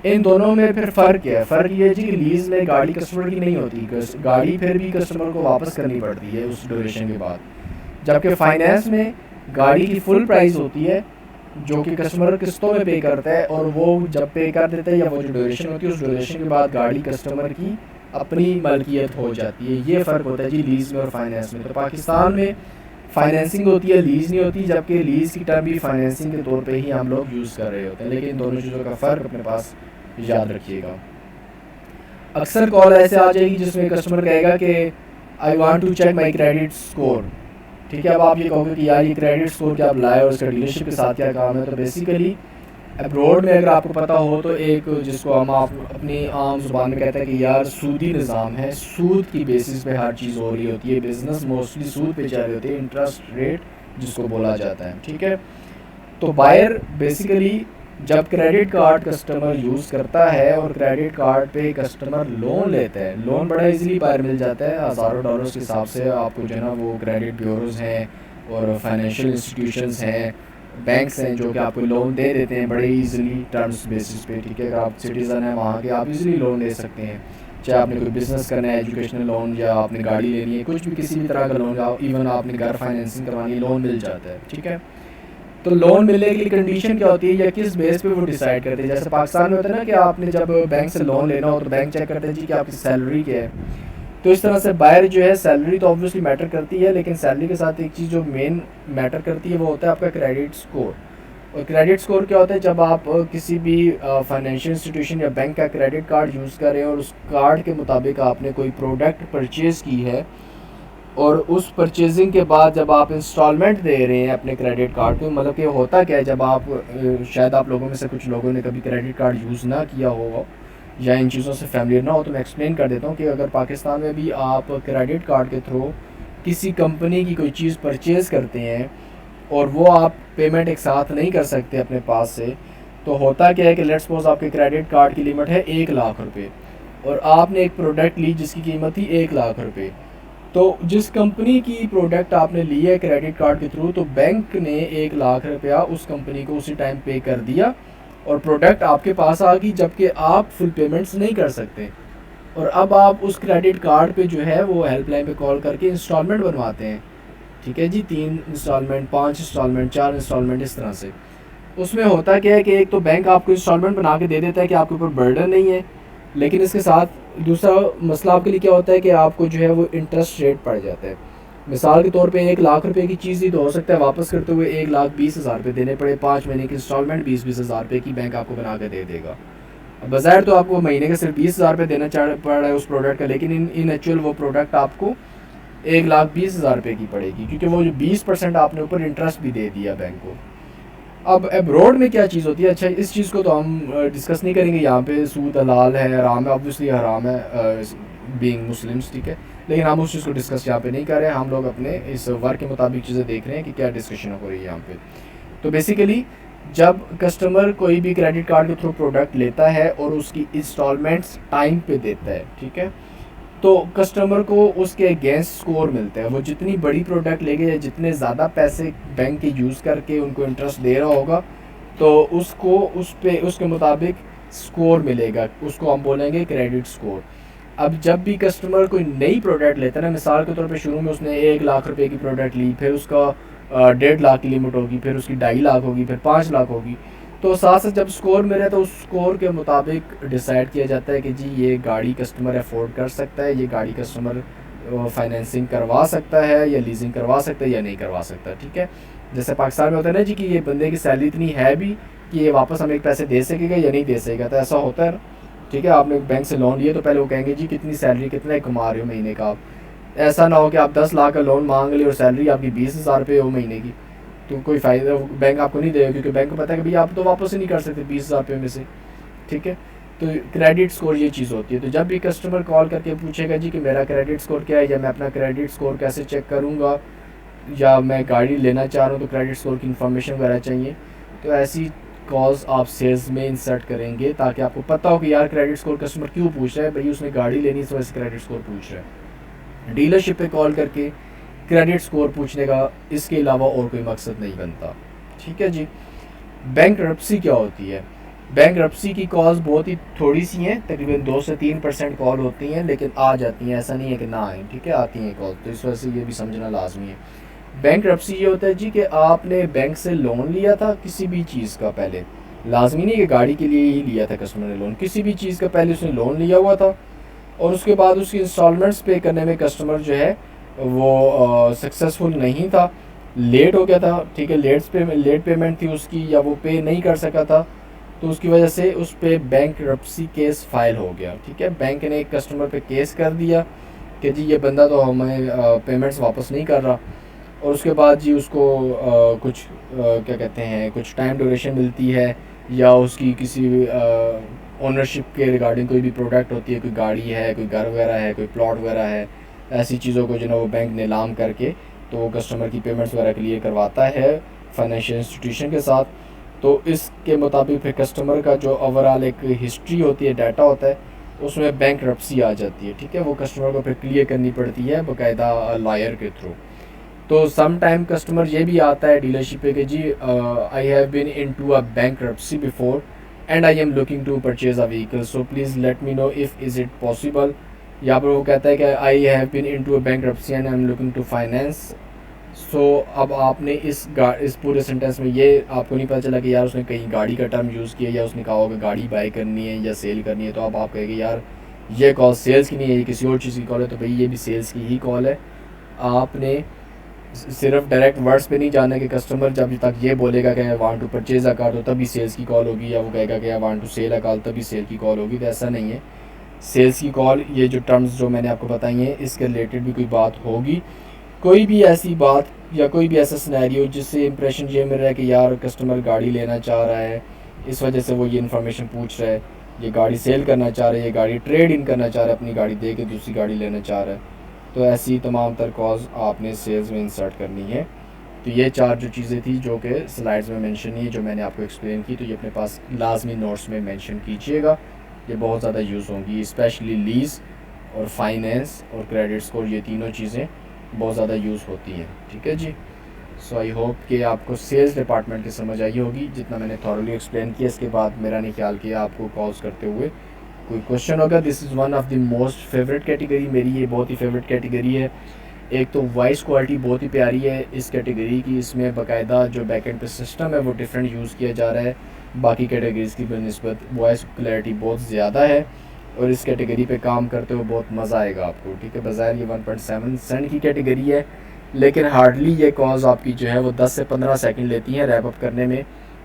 A: इन दोनों में फिर फ़र्क क्या है? फ़र्क ये है जी कि लीज़ में गाड़ी कस्टमर की नहीं होती, गाड़ी फिर भी कस्टमर को वापस करनी पड़ती है उस ड्यूरेशन के बाद, जबकि फाइनेंस में गाड़ी की फुल प्राइस होती है जो कि कस्टमर किस्तों में पे करता है, और वो जब पे कर देता है या वो जो ड्यूरेशन होती है उस ड्यूरेशन के बाद गाड़ी कस्टमर की अपनी मलकियत हो जाती है। ये फ़र्क होता है जी लीज़ में और फाइनेंस में। तो पाकिस्तान में फाइनेंसिंग होती है, लीज़ नहीं होती, जबकि लीज़ की टर्म भी फाइनेंसिंग के तौर पे ही हम लोग यूज़ कर रहे होते हैं। लेकिन दोनों चीज़ों का फ़र्क अपने पास याद रखिएगा। अक्सर कॉल ऐसे आ जाएगी जिसमें कस्टमर कहेगा कि I want to check my credit score. ठीक है, अब आप ये कहोगे कि यार ये क्रेडिट स्कोर क्या आप लाए और इसका डीलरशिप के साथ क्या काम है। तो बेसिकली अब्रॉड में अगर आपको पता हो तो एक जिसको हम आप अपनी आम जुबान में कहते हैं कि यार सूदी निज़ाम है, सूद की बेसिस पे हर चीज़ हो रही होती है, बिज़नेस मोस्टली सूद पे चल रही होती है, इंटरेस्ट रेट जिसको बोला जाता है। ठीक है, तो बायर बेसिकली जब क्रेडिट कार्ड कस्टमर यूज़ करता है और क्रेडिट कार्ड पे कस्टमर लोन लेता है, लोन बड़ा इजीली बाहर मिल जाता है, हज़ारों डॉलर्स के हिसाब से आपको जो है ना वो क्रेडिट ब्यूरोज हैं और फाइनेंशियल इंस्टीट्यूशंस हैं, बैंक्स हैं जो कि आपको लोन दे देते हैं बड़े इजीली टर्म्स बेसिस पे। ठीक है, अगर आप सिटीज़न हैं वहाँ के आप इजीली लोन ले सकते हैं, चाहे आपने कोई बिज़नेस करना है, एजुकेशनल लोन, या आपने गाड़ी लेनी है, कुछ भी किसी भी तरह का लोन, या इवन आपने घर फाइनेंसिंग करवानी है, लोन मिल जाता है। ठीक है, तो लोन मिलने के लिए कंडीशन क्या होती है या किस बेस पे वो डिसाइड करते हैं। जैसे पाकिस्तान में होता है ना कि आपने जब बैंक से लोन लेना हो तो बैंक चेक करते हैं जी कि आपकी सैलरी क्या है। तो इस तरह से बायर जो है सैलरी तो ऑब्वियसली मैटर करती है, लेकिन सैलरी के साथ एक चीज़ जो मेन मैटर करती है वो होता है आपका क्रेडिट स्कोर। और क्रेडिट स्कोर क्या होता है, जब आप किसी भी फाइनेंशियल इंस्टीट्यूशन या बैंक का क्रेडिट कार्ड यूज़ करें और उस कार्ड के मुताबिक आपने कोई प्रोडक्ट परचेज़ की है और उस परचेजिंग के बाद जब आप इंस्टॉलमेंट दे रहे हैं अपने क्रेडिट कार्ड को, मतलब कि होता क्या है, जब आप शायद आप लोगों में से कुछ लोगों ने कभी क्रेडिट कार्ड यूज़ ना किया होगा या इन चीज़ों से फैमिलियर ना हो, तो मैं एक्सप्लेन कर देता हूँ कि अगर पाकिस्तान में भी आप क्रेडिट कार्ड के थ्रू किसी कंपनी की कोई चीज़ परचेज़ करते हैं और वो आप पेमेंट एक साथ नहीं कर सकते अपने पास से, तो होता क्या है कि लेट्स सपोज आपके क्रेडिट कार्ड की लिमिट है 1 लाख रुपये और आपने एक प्रोडक्ट ली जिसकी कीमत थी 1 लाख रुपये। तो जिस कंपनी की प्रोडक्ट आपने ली है क्रेडिट कार्ड के थ्रू, तो बैंक ने 1 लाख रुपया उस कंपनी को उसी टाइम पे कर दिया और प्रोडक्ट आपके पास आ गई, जबकि आप फुल पेमेंट्स नहीं कर सकते। और अब आप उस क्रेडिट कार्ड पे जो है वो हेल्पलाइन पे कॉल करके इंस्टॉलमेंट बनवाते हैं। ठीक है जी, 3 इंस्टॉलमेंट, 5 इंस्टॉलमेंट, 4 इंस्टॉलमेंट, इस तरह से। उसमें होता क्या है कि एक तो बैंक आपको इंस्टॉलमेंट बना के दे देता है कि आपके ऊपर बर्डन नहीं है, लेकिन इसके साथ दूसरा मसला आपके लिए क्या होता है कि आपको जो है वो इंटरेस्ट रेट पड़ जाता है। मिसाल के तौर पे 1 लाख रुपए की चीज़ ही तो हो सकता है वापस करते हुए 1,20,000 रुपये देने पड़े, 5 महीने की इंस्टॉलमेंट 20,000 रुपये की बैंक आपको बना के दे देगा। अब बज़ाहिर तो आपको महीने का सिर्फ 20,000 रुपये देना पड़ रहा है उस प्रोडक्ट का, लेकिन इन एक्चुअल वो प्रोडक्ट आपको 1,20,000 रुपये की पड़ेगी, क्योंकि वो जो 20% आपने ऊपर इंटरेस्ट भी दे दिया बैंक को। अब अब्रॉड में क्या चीज़ होती है, अच्छा इस चीज़ को तो हम डिस्कस नहीं करेंगे यहाँ पे, सूद हलाल है हराम है, ऑब्वियसली हराम है बीइंग मुस्लिम्स। ठीक है, लेकिन हम उस चीज़ को डिस्कस यहाँ पे नहीं कर रहे हैं, हम लोग अपने इस वर्क के मुताबिक चीज़ें देख रहे हैं कि क्या डिस्कशन हो रही है यहाँ पे। तो बेसिकली जब कस्टमर कोई भी क्रेडिट कार्ड के थ्रू प्रोडक्ट लेता है और उसकी इंस्टॉलमेंट्स टाइम पे देता है, ठीक है, तो कस्टमर को उसके अगेंस्ट स्कोर मिलता है। वो जितनी बड़ी प्रोडक्ट लेके या जितने ज़्यादा पैसे बैंक के यूज़ करके उनको इंटरेस्ट दे रहा होगा, तो उसको उस पे उसके मुताबिक स्कोर मिलेगा, उसको हम बोलेंगे क्रेडिट स्कोर। अब जब भी कस्टमर कोई नई प्रोडक्ट लेता है ना, मिसाल के तौर पे शुरू में उसने 1 लाख रुपए की प्रोडक्ट ली, फिर उसका 1.5 लाख की लिमिट होगी, फिर उसकी 2.5 लाख होगी, फिर 5 लाख होगी, तो साथ साथ जब स्कोर मिले तो उस स्कोर के मुताबिक डिसाइड किया जाता है कि जी ये गाड़ी कस्टमर अफोर्ड कर सकता है, ये गाड़ी कस्टमर फाइनेंसिंग करवा सकता है या लीजिंग करवा सकता है या नहीं करवा सकता। ठीक है, जैसे पाकिस्तान में होता है ना जी कि ये बंदे की सैलरी इतनी है भी कि ये वापस हमें पैसे दे सकेगा या नहीं दे सकेगा, तो ऐसा होता है ना। ठीक है, आपने बैंक से लोन लिया तो पहले वो कहेंगे जी कितनी सैलरी, कितना कमा रहे हो महीने का आप। ऐसा ना हो कि आप 10 लाख का लोन मांग ले और सैलरी आपकी 20,000 रुपये हो महीने की, तो कोई फ़ायदा बैंक आपको नहीं देगा, क्योंकि बैंक को पता है कि भैया आप तो वापस ही नहीं कर सकते 20,000 रुपये में से। ठीक है, तो क्रेडिट स्कोर ये चीज़ होती है। तो जब भी कस्टमर कॉल करके पूछेगा जी कि मेरा क्रेडिट स्कोर क्या है, या मैं अपना क्रेडिट स्कोर कैसे चेक करूँगा, या मैं गाड़ी लेना चाह रहा हूँ तो क्रेडिट स्कोर की इन्फॉर्मेशन वगैरह चाहिए, तो ऐसी कॉल्स आप सेल्स में इंसर्ट करेंगे ताकि आपको पता हो कि यार क्रेडिट स्कोर कस्टमर क्यों पूछ रहा है, भाई उसने गाड़ी लेनी इस वजह से क्रेडिट स्कोर पूछ रहा है। डीलरशिप पे कॉल करके क्रेडिट स्कोर पूछने का इसके अलावा और कोई मकसद नहीं बनता। ठीक है जी। बैंक्रप्सी क्या होती है? बैंक्रप्सी की कॉल्स बहुत ही थोड़ी सी हैं, तकरीबन 2 से 3% कॉल होती हैं, लेकिन आ जाती हैं, ऐसा नहीं है कि ना आए। ठीक है, आती हैं कॉल, तो इस वजह से ये भी समझना लाजमी है। बैंक्रप्सी ये होता है जी कि आपने बैंक से लोन लिया था किसी भी चीज़ का, पहले लाजमी नहीं कि गाड़ी के लिए ही लिया था कस्टमर ने लोन, किसी भी चीज़ का पहले उसने लोन लिया हुआ था और उसके बाद उसकी इंस्टॉलमेंट्स पे करने में कस्टमर जो है वो सक्सेसफुल नहीं था, लेट हो गया था, ठीक है, लेट पेमेंट थी उसकी, या वो पे नहीं कर सका था, तो उसकी वजह से उस पर बैंकरप्सी केस फाइल हो गया, ठीक है। बैंक ने एक कस्टमर पे केस कर दिया कि जी ये बंदा तो हमें पेमेंट्स वापस नहीं कर रहा, और उसके बाद जी उसको कुछ क्या कहते हैं, कुछ टाइम ड्यूरेशन मिलती है, या उसकी किसी ओनरशिप के रिगार्डिंग कोई भी प्रोडक्ट होती है, कोई गाड़ी है, कोई घर वगैरह है, कोई प्लॉट वगैरह है, ऐसी चीज़ों को जो ना वो बैंक नीलाम करके तो वो कस्टमर की पेमेंट्स वगैरह क्लियर करवाता है फाइनेंशियल इंस्टीट्यूशन के साथ। तो इसके मुताबिक फिर कस्टमर का जो ओवरऑल एक हिस्ट्री होती है, डाटा होता है, उसमें बैंकरप्सी आ जाती है, ठीक है। वो कस्टमर को फिर क्लियर करनी पड़ती है बाकायदा लॉयर के थ्रू। तो सम टाइम कस्टमर ये भी आता है डीलरशिप पे कि जी I have been into a bankruptcy before and I am looking to purchase a vehicle, so please let me know if is it possible. यहाँ पर वो कहता है कि I have been into a bankruptcy and I am looking to finance. So अब आपने इस पूरे सेंटेंस में ये आपको नहीं पता चला कि यार उसने कहीं गाड़ी का टर्म यूज़ किया, या उसने कहा होगा गाड़ी बाय करनी है या सेल करनी है, तो अब आप कहेंगे यार ये कॉल सेल्स की नहीं है, ये किसी और चीज़ की कॉल है, तो भाई ये भी सेल्स की ही कॉल है। आपने सिर्फ डायरेक्ट वर्ड्स पे नहीं जाना कि कस्टमर जब तक ये बोलेगा कि I want to purchase a car तो तभी सेल्स की कॉल होगी, या वो कहेगा कि I want to sell a car तभी सेल की कॉल होगी, तो ऐसा नहीं है। सेल्स की कॉल, ये जो टर्म्स जो मैंने आपको बताई हैं, इसके रिलेटेड भी कोई बात होगी, कोई भी ऐसी बात या कोई भी ऐसा सिनेरियो जिससे इंप्रेशन ये मिल रहा है कि यार कस्टमर गाड़ी लेना चाह रहा है, इस वजह से वो ये इन्फॉर्मेशन पूछ रहा है, ये गाड़ी सेल करना चाह रहा है, ये गाड़ी ट्रेड इन करना चाह रहा है, अपनी गाड़ी दे के दूसरी गाड़ी लेना चाह रहा है, तो ऐसी तमाम तर कॉज आपने सेल्स में इंसर्ट करनी है। तो ये 4 जो चीज़ें थी जो कि स्लाइड्स में मेंशन नहीं है, जो मैंने आपको एक्सप्लेन की, तो ये अपने पास लाजमी नोट्स में मेंशन कीजिएगा, ये बहुत ज़्यादा यूज़ होंगी, स्पेशली लीज़ और फाइनेंस और क्रेडिट स्कोर, ये तीनों चीज़ें बहुत ज़्यादा यूज़ होती हैं, ठीक है जी। सो आई होप कि आपको सेल्स डिपार्टमेंट की समझ आई होगी जितना मैंने थॉरली एक्सप्लेन किया। इसके बाद मेरा नहीं ख्याल किया आपको कॉल्स करते हुए कोई क्वेश्चन होगा। This is one of the most favourite category, मेरी ये बहुत ही फेवरेट कैटेगरी है। एक तो वॉइस क्वालिटी बहुत ही प्यारी है इस कैटेगरी की, इसमें बाकायदा जो बैकएंड पे सिस्टम है वो डिफरेंट यूज़ किया जा रहा है बाकी कैटेगरीज़ की बनस्बत, वॉइस क्लैरिटी बहुत ज़्यादा है, और इस कैटेगरी पे काम करते हुए बहुत मज़ा आएगा आपको, ठीक है। बज़ाहिर ये 1.7 सेंट की कैटेगरी है, लेकिन हार्डली ये कॉल्स आपकी जो है वो 10 से 15 सेकंड लेती हैं रैप अप करने में।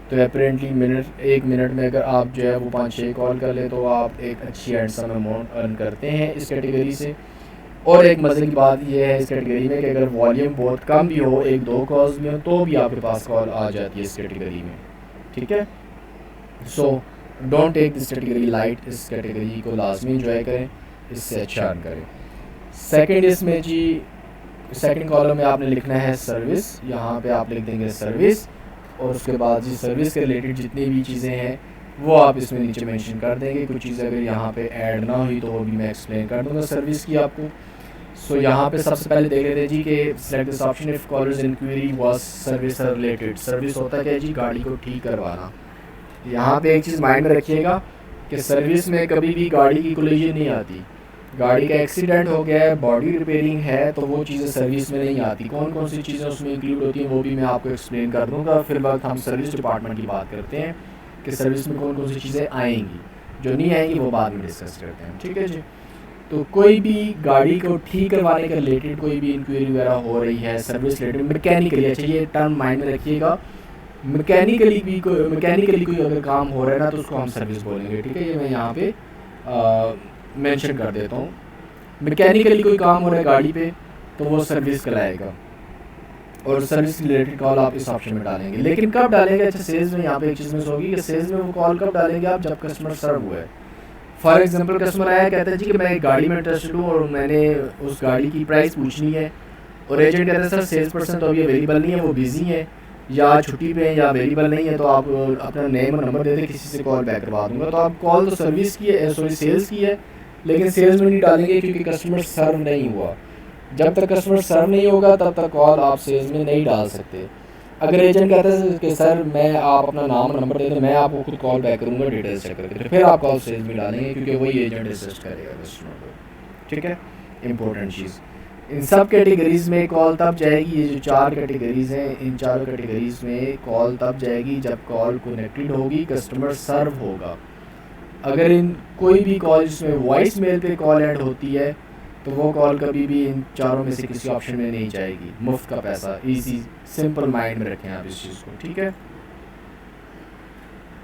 A: तो अपेरेंटली एक मिनट में अगर आप जो है वो 5-6 कॉल कर ले तो आप एक अच्छी हैंडसम अमाउंट अर्न करते हैं इस कैटेगरी से। और एक मज़े की बात यह है इस कैटेगरी में कि अगर वॉल्यूम बहुत कम भी हो, 1-2 कॉल्स भी हो, तो भी आपके पास कॉल आ जाती है इस कैटेगरी में, ठीक है। So don't take this category light, इस कैटेगरी को लाजमी इंजॉय करें, इससे अच्छा अर्न करें। सेकंड इसमें जी, सेकंड कॉलम में आपने लिखना है सर्विस, यहाँ पे आप लिख देंगे सर्विस, और उसके बाद जी सर्विस के रिलेटेड जितनी भी चीज़ें हैं वो आप इसमें नीचे मेंशन कर देंगे। कुछ चीज़ें अगर यहाँ पे ऐड ना हुई तो वो भी मैं एक्सप्लेन कर दूँगा सर्विस की आपको। सो यहाँ पे सबसे पहले देख लेते हैं जी कि select this option if caller's inquiry was service related. Service होता क्या है जी, गाड़ी को ठीक करवाना। यहाँ पे एक चीज़ माइंड में रखिएगा कि सर्विस में कभी भी गाड़ी की कोलिजन नहीं आती। गाड़ी का एक्सीडेंट हो गया है, बॉडी रिपेयरिंग है, तो वो चीज़ें सर्विस में नहीं आती। कौन कौन सी चीज़ें उसमें इंक्लूड होती हैं वो भी मैं आपको एक्सप्लेन कर दूँगा। फिर वक्त हम सर्विस डिपार्टमेंट की बात करते हैं कि सर्विस में कौन कौन सी चीज़ें आएंगी, जो नहीं आएंगी वो बाद में डिस्कस करते हैं, ठीक है जी। तो कोई भी गाड़ी को ठीक करवाने के रिलेटेड कोई भी इंक्वायरी वगैरह हो रही है सर्विस रिलेटेड मैकेनिकली, अच्छा ये टर्म माइंड में रखिएगा, मैकेनिकली कोई अगर काम हो रहा है ना तो उसको हम सर्विस बोलेंगे, ठीक है। ये मैं यहाँ पे मेंशन कर देता हूँ। मैकेनिकली कोई काम हो रहा है गाड़ी पे तो वो सर्विस कराएगा, और सर्विस रिलेटेड कॉल आप इस ऑप्शन में डालेंगे। लेकिन कब डालेंगे, अच्छा सेल्स में यहाँ पे एक चीज़ मिस होगी कि सेल्स में वो कॉल कब डालेंगे आप, जब कस्टमर सर्व हुआ है। फॉर एग्जांपल कस्टमर आया, कहता है जी कि मैं एक गाड़ी में इंटरेस्टेड हूँ और मैंने उस गाड़ी की प्राइस पूछनी है, और एजेंट कहता है सर सेल्स पर्सन तो अभी अवेलेबल नहीं है, वो बिजी है या छुट्टी पे है या अवेलेबल नहीं है, तो आप अपना नेम और नंबर दे दें, किसी से कॉल बैक करवा दूँगा। तो आप कॉल तो सर्विस की है, सॉरी सेल्स की है, लेकिन सेल्स में नहीं डालेंगे क्योंकि कस्टमर सर्व नहीं हुआ। जब तक कस्टमर सर्व नहीं होगा तब तक कॉल आप सेल्स में नहीं डाल सकते। अगर एजेंट कहता है कि सर मैं आप अपना नाम और नंबर दे दें, मैं आपको खुद कॉल बैक करूँगा डिटेल्स चेक करके, तो फिर आप कॉल सेल्स में डालेंगे क्योंकि वही एजेंट असिस्ट करेगा कस्टमर को, ठीक है। इंपॉर्टेंट चीज़, इन सब कैटेगरीज़ में कॉल तब जाएगी, ये जो 4 कैटेगरीज़ हैं, इन चारों कैटेगरीज़ में कॉल तब जाएगी जब कॉल कनेक्टेड होगी, कस्टमर सर्व होगा। अगर इन कोई भी कॉल जिसमें वॉइस मेल पे कॉल ऐड होती है तो वो कॉल कभी भी इन चारों में से किसी ऑप्शन में नहीं जाएगी। मुफ्त का पैसा, इजी सिंपल माइंड में रखें आप इस चीज़ को, ठीक है।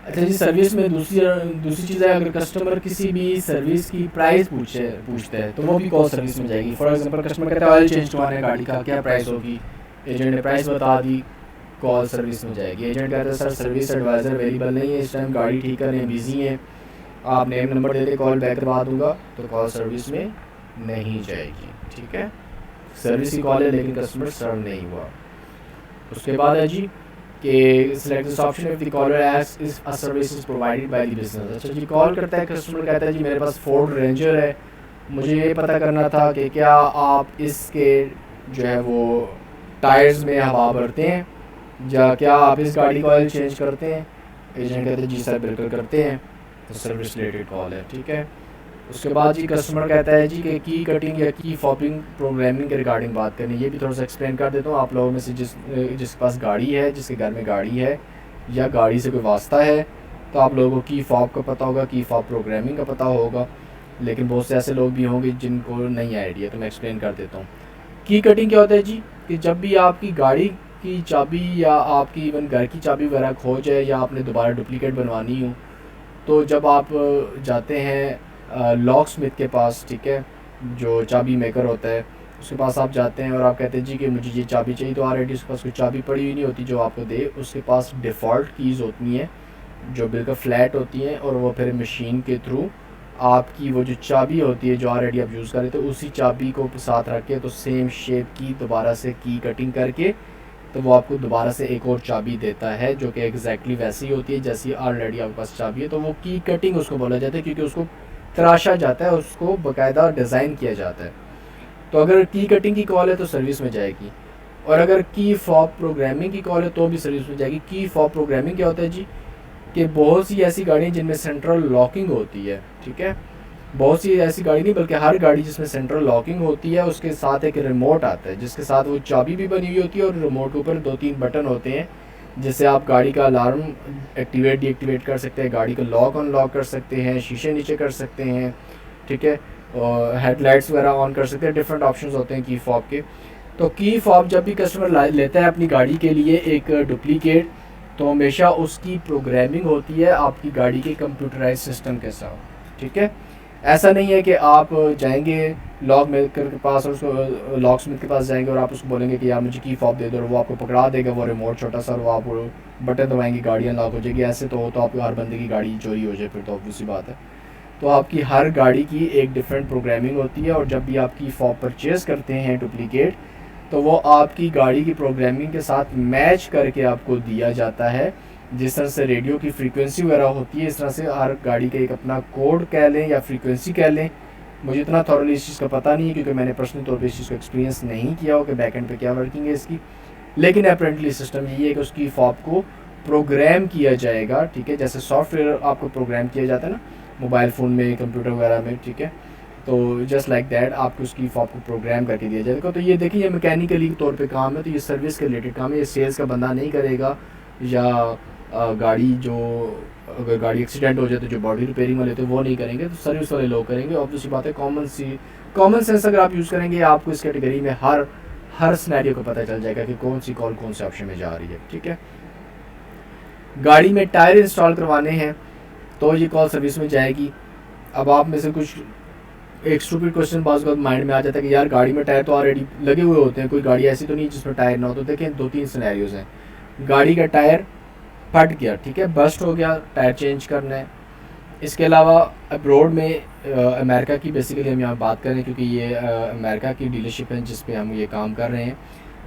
A: अच्छा जी, सर्विस में दूसरी चीज़ है, अगर कस्टमर किसी भी सर्विस की प्राइस पूछते हैं तो वो भी कॉल सर्विस में जाएगी। फॉर एग्जांपल कस्टमर कहता है ऑयल चेंज करवाना है गाड़ी का, क्या प्राइस होगी, एजेंट ने प्राइस बता दी, कॉल सर्विस में जाएगी। एजेंट कहता है सर सर्विस एडवाइज़र अवेलेबल नहीं है इस टाइम, गाड़ी ठीक करें, बिजी हैं, आप नेम नंबर दे दे, कॉल बैक करवा दूंगा, तो कॉल सर्विस में नहीं जाएगी, ठीक है। सर्विस की कॉल है लेकिन कस्टमर सर्व नहीं हुआ। उसके बाद है जी कि select this option if the caller asks if a service is provided by the business. अच्छा जी, कॉल करता है कस्टमर, कहता है जी मेरे पास फोर्ड रेंजर है, मुझे ये पता करना था कि क्या आप इसके जो है वो टायर्स में हवा भरते हैं या क्या आप इस गाड़ी का ऑयल चेंज करते हैं। एजेंट कहते हैं जी सर बिल्कुल करते हैं, तो सर्विस रिलेटेड कॉल है, ठीक है। उसके बाद जी कस्टमर कहता है जी कि की कटिंग या की फॉपिंग प्रोग्रामिंग के रिगार्डिंग बात करनी, ये भी थोड़ा सा एक्सप्लेन कर देता हूँ। आप लोगों में से जिसके पास गाड़ी है, जिसके घर में गाड़ी है या गाड़ी से कोई वास्ता है, तो आप लोगों को की फॉप का पता होगा, की फॉप प्रोग्रामिंग का पता होगा, लेकिन बहुत से ऐसे लोग भी होंगे जिनको नहीं आइडिया, तो मैं एक्सप्लेन कर देता हूँ। की कटिंग क्या होता है जी, कि जब भी आपकी गाड़ी की चाबी या आपकी इवन घर की चाबी वगैरह खो जाए या आपने दोबारा डुप्लीकेट बनवानी हो, तो जब आप जाते हैं लॉक स्मिथ के पास, ठीक है, जो चाबी मेकर होता है, उसके पास आप जाते हैं और आप कहते हैं जी कि मुझे ये चाबी चाहिए, तो ऑलरेडी उसके पास कोई चाबी पड़ी हुई नहीं होती जो आपको दे, उसके पास डिफ़ॉल्ट कीज़ होती हैं जो बिल्कुल फ्लैट होती हैं, और वो फिर मशीन के थ्रू आपकी वो जो चाबी होती है जो ऑलरेडी आप यूज़ कर रहे थे, उसी चाबी को साथ रख के तो सेम शेप की दोबारा से की कटिंग करके तो वो आपको दोबारा से एक और चाबी देता है जो कि एग्जैक्टली वैसी होती है जैसी ऑलरेडी आपके पास चाबी है। तो वो की कटिंग उसको बोला जाता है, क्योंकि उसको तराशा जाता है, उसको बाकायदा डिज़ाइन किया जाता है। तो अगर की कटिंग की कॉल है तो सर्विस में जाएगी, और अगर की फॉप प्रोग्रामिंग की कॉल है तो भी सर्विस में जाएगी। की फॉप प्रोग्रामिंग क्या होता है जी, कि बहुत सी ऐसी गाड़ियाँ जिनमें सेंट्रल लॉकिंग होती है, ठीक है, बहुत सी ऐसी गाड़ी नहीं बल्कि हर गाड़ी जिसमें सेंट्रल लॉकिंग होती है उसके साथ एक रिमोट आता है जिसके साथ वो चाबी भी बनी हुई होती है, और रिमोट के ऊपर 2-3 बटन होते हैं जिससे आप गाड़ी का अलार्म एक्टिवेट डीएक्टिवेट कर सकते हैं, गाड़ी का लॉक अनलॉक कर सकते हैं, शीशे नीचे कर सकते हैं, ठीक है, और हेडलाइट्स वगैरह ऑन कर सकते हैं। डिफरेंट ऑप्शंस होते हैं की फॉब के। तो की फॉब जब भी कस्टमर लेता है अपनी गाड़ी के लिए एक डुप्लीकेट, तो हमेशा उसकी प्रोग्रामिंग होती है आपकी गाड़ी के कंप्यूटराइज सिस्टम के साथ, ठीक है। ऐसा नहीं है कि आप जाएंगे लॉक मेकर के पास और उसको लॉक स्मिथ के पास जाएंगे और आप उसको बोलेंगे कि यार मुझे की फॉब दे दो, और वो आपको पकड़ा देगा, वो रिमोट छोटा सा, वो आप बटन दबाएंगे गाड़ी अनलॉक हो जाएगी। ऐसे तो आपको हर बंदे की गाड़ी चोरी हो जाए फिर तो ऑब्वियस सी बात है। तो आपकी हर गाड़ी की एक डिफरेंट प्रोग्रामिंग होती है, और जब भी आप की फॉब परचेज़ करते हैं डुप्लीकेट, तो वो आपकी गाड़ी की प्रोग्रामिंग के साथ मैच करके आपको दिया जाता है। जिस तरह से रेडियो की फ्रीक्वेंसी वगैरह होती है, इस तरह से हर गाड़ी का एक अपना कोड कह लें या फ्रीक्वेंसी कह लें। मुझे इतना थॉरली इस चीज़ का पता नहीं है क्योंकि मैंने पर्सनल तौर पे इस चीज़ को एक्सपीरियंस नहीं किया हो कि बैक एंड पे क्या वर्किंग है इसकी, लेकिन अपेरेंटली सिस्टम यही है कि उसकी फॉब को प्रोग्राम किया जाएगा, ठीक है, जैसे सॉफ्टवेयर आपको प्रोग्राम किया जाता है ना मोबाइल फ़ोन में, कंप्यूटर वगैरह में, ठीक है, तो जस्ट लाइक दैट आपको उसकी फॉब को प्रोग्राम करके दिया जाएगा। तो ये देखिए, ये मैकेनिकली तौर पे काम है, तो ये सर्विस के रिलेटेड काम है, ये सेल्स का बंदा नहीं करेगा, या गाड़ी जो अगर गाड़ी एक्सीडेंट हो जाए तो जो बॉडी रिपेयरिंग वाले थे वो नहीं करेंगे, तो सर्विस वाले लोग करेंगे। ऑब्वियसली बात है, कॉमन सेंस अगर आप यूज़ करेंगे आपको इस कैटेगरी में हर सिनेरियो को पता चल जाएगा कि कौन सी कॉल कौन से ऑप्शन में जा रही है, ठीक है। गाड़ी में टायर इंस्टॉल करवाने हैं तो ये कॉल सर्विस में जाएगी। अब आप में से कुछ एक स्टूपिड क्वेश्चन बाज़ माइंड में आ जाता है कि यार गाड़ी में टायर तो ऑलरेडी लगे हुए होते हैं, कोई गाड़ी ऐसी तो नहीं जिसमें टायर ना हो। तो देखें 2-3 सिनेरियोज़ हैं। गाड़ी का टायर फट गया, ठीक है, बस्ट हो गया, टायर चेंज करना है। इसके अलावा अब्रोड में अमेरिका की बेसिकली हम यहाँ बात करें क्योंकि ये अमेरिका की डीलरशिप है जिस पे हम ये काम कर रहे हैं।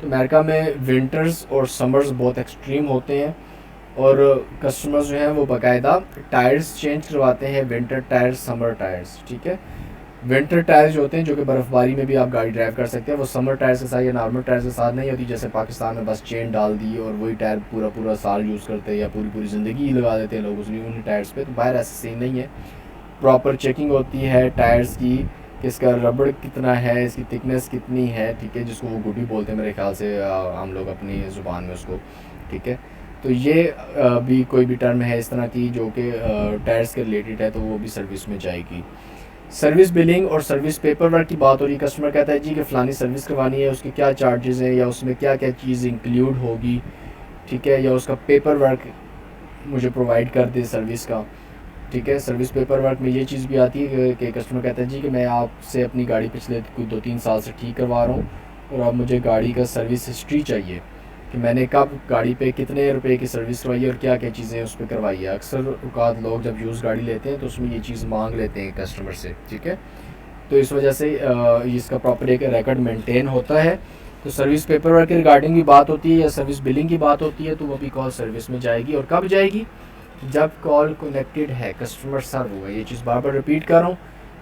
A: तो अमेरिका में विंटर्स और समर्स बहुत एक्सट्रीम होते हैं, और कस्टमर्स जो हैं वो बाकायदा टायर्स चेंज करवाते हैं, विंटर टायर्स, समर टायर्स, ठीक है। विंटर टायर्स जो होते हैं जो कि बर्फ़बारी में भी आप गाड़ी ड्राइव कर सकते हैं, वो समर टायर्स के साथ या नॉर्मल टायर्स के साथ नहीं होती। जैसे पाकिस्तान में बस चेन डाल दी और वही टायर पूरा साल यूज़ करते हैं या पूरी ज़िंदगी लगा देते हैं लोग उन टायर्स पे। तो बाहर ऐसे सीन नहीं है, प्रॉपर चेकिंग होती है टायर्स की कि इसका रबड़ कितना है, इसकी थिकनेस कितनी है, ठीक है, जिसको वो गुडी बोलते हैं मेरे ख्याल से हम लोग अपनी ज़ुबान में उसको, ठीक है। तो ये भी कोई भी टर्म है इस तरह की जो कि टायर्स के रिलेटेड है, तो वो भी सर्विस में जाएगी। सर्विस बिलिंग और सर्विस पेपर वर्क की बात हो रही है। कस्टमर कहता है जी कि फ़लानी सर्विस करवानी है, उसके क्या चार्जेस हैं या उसमें क्या क्या चीज़ इंक्लूड होगी, ठीक है, या उसका पेपर वर्क मुझे प्रोवाइड कर दे सर्विस का, ठीक है। सर्विस पेपर वर्क में ये चीज़ भी आती है कि कस्टमर कहता है जी कि मैं आपसे अपनी गाड़ी पिछले कोई 2-3 साल से ठीक करवा रहा हूँ और अब मुझे गाड़ी का सर्विस हिस्ट्री चाहिए कि मैंने कब गाड़ी पे कितने रुपए की सर्विस करवाई है और क्या क्या चीज़ें उस पर करवाई है। अक्सर औकात लोग जब यूज़ गाड़ी लेते हैं तो उसमें ये चीज़ मांग लेते हैं कस्टमर से, ठीक है। तो इस वजह से इसका प्रॉपर एक रिकॉर्ड मेंटेन होता है। तो सर्विस पेपर वर्क के रिगार्डिंग भी बात होती है या सर्विस बिलिंग की बात होती है तो वो भी कॉल सर्विस में जाएगी। और कब जाएगी? जब कॉल कनेक्टेड है, कस्टमर सर्व हुआ। ये चीज़ बार बार रिपीट कर रहा हूँ,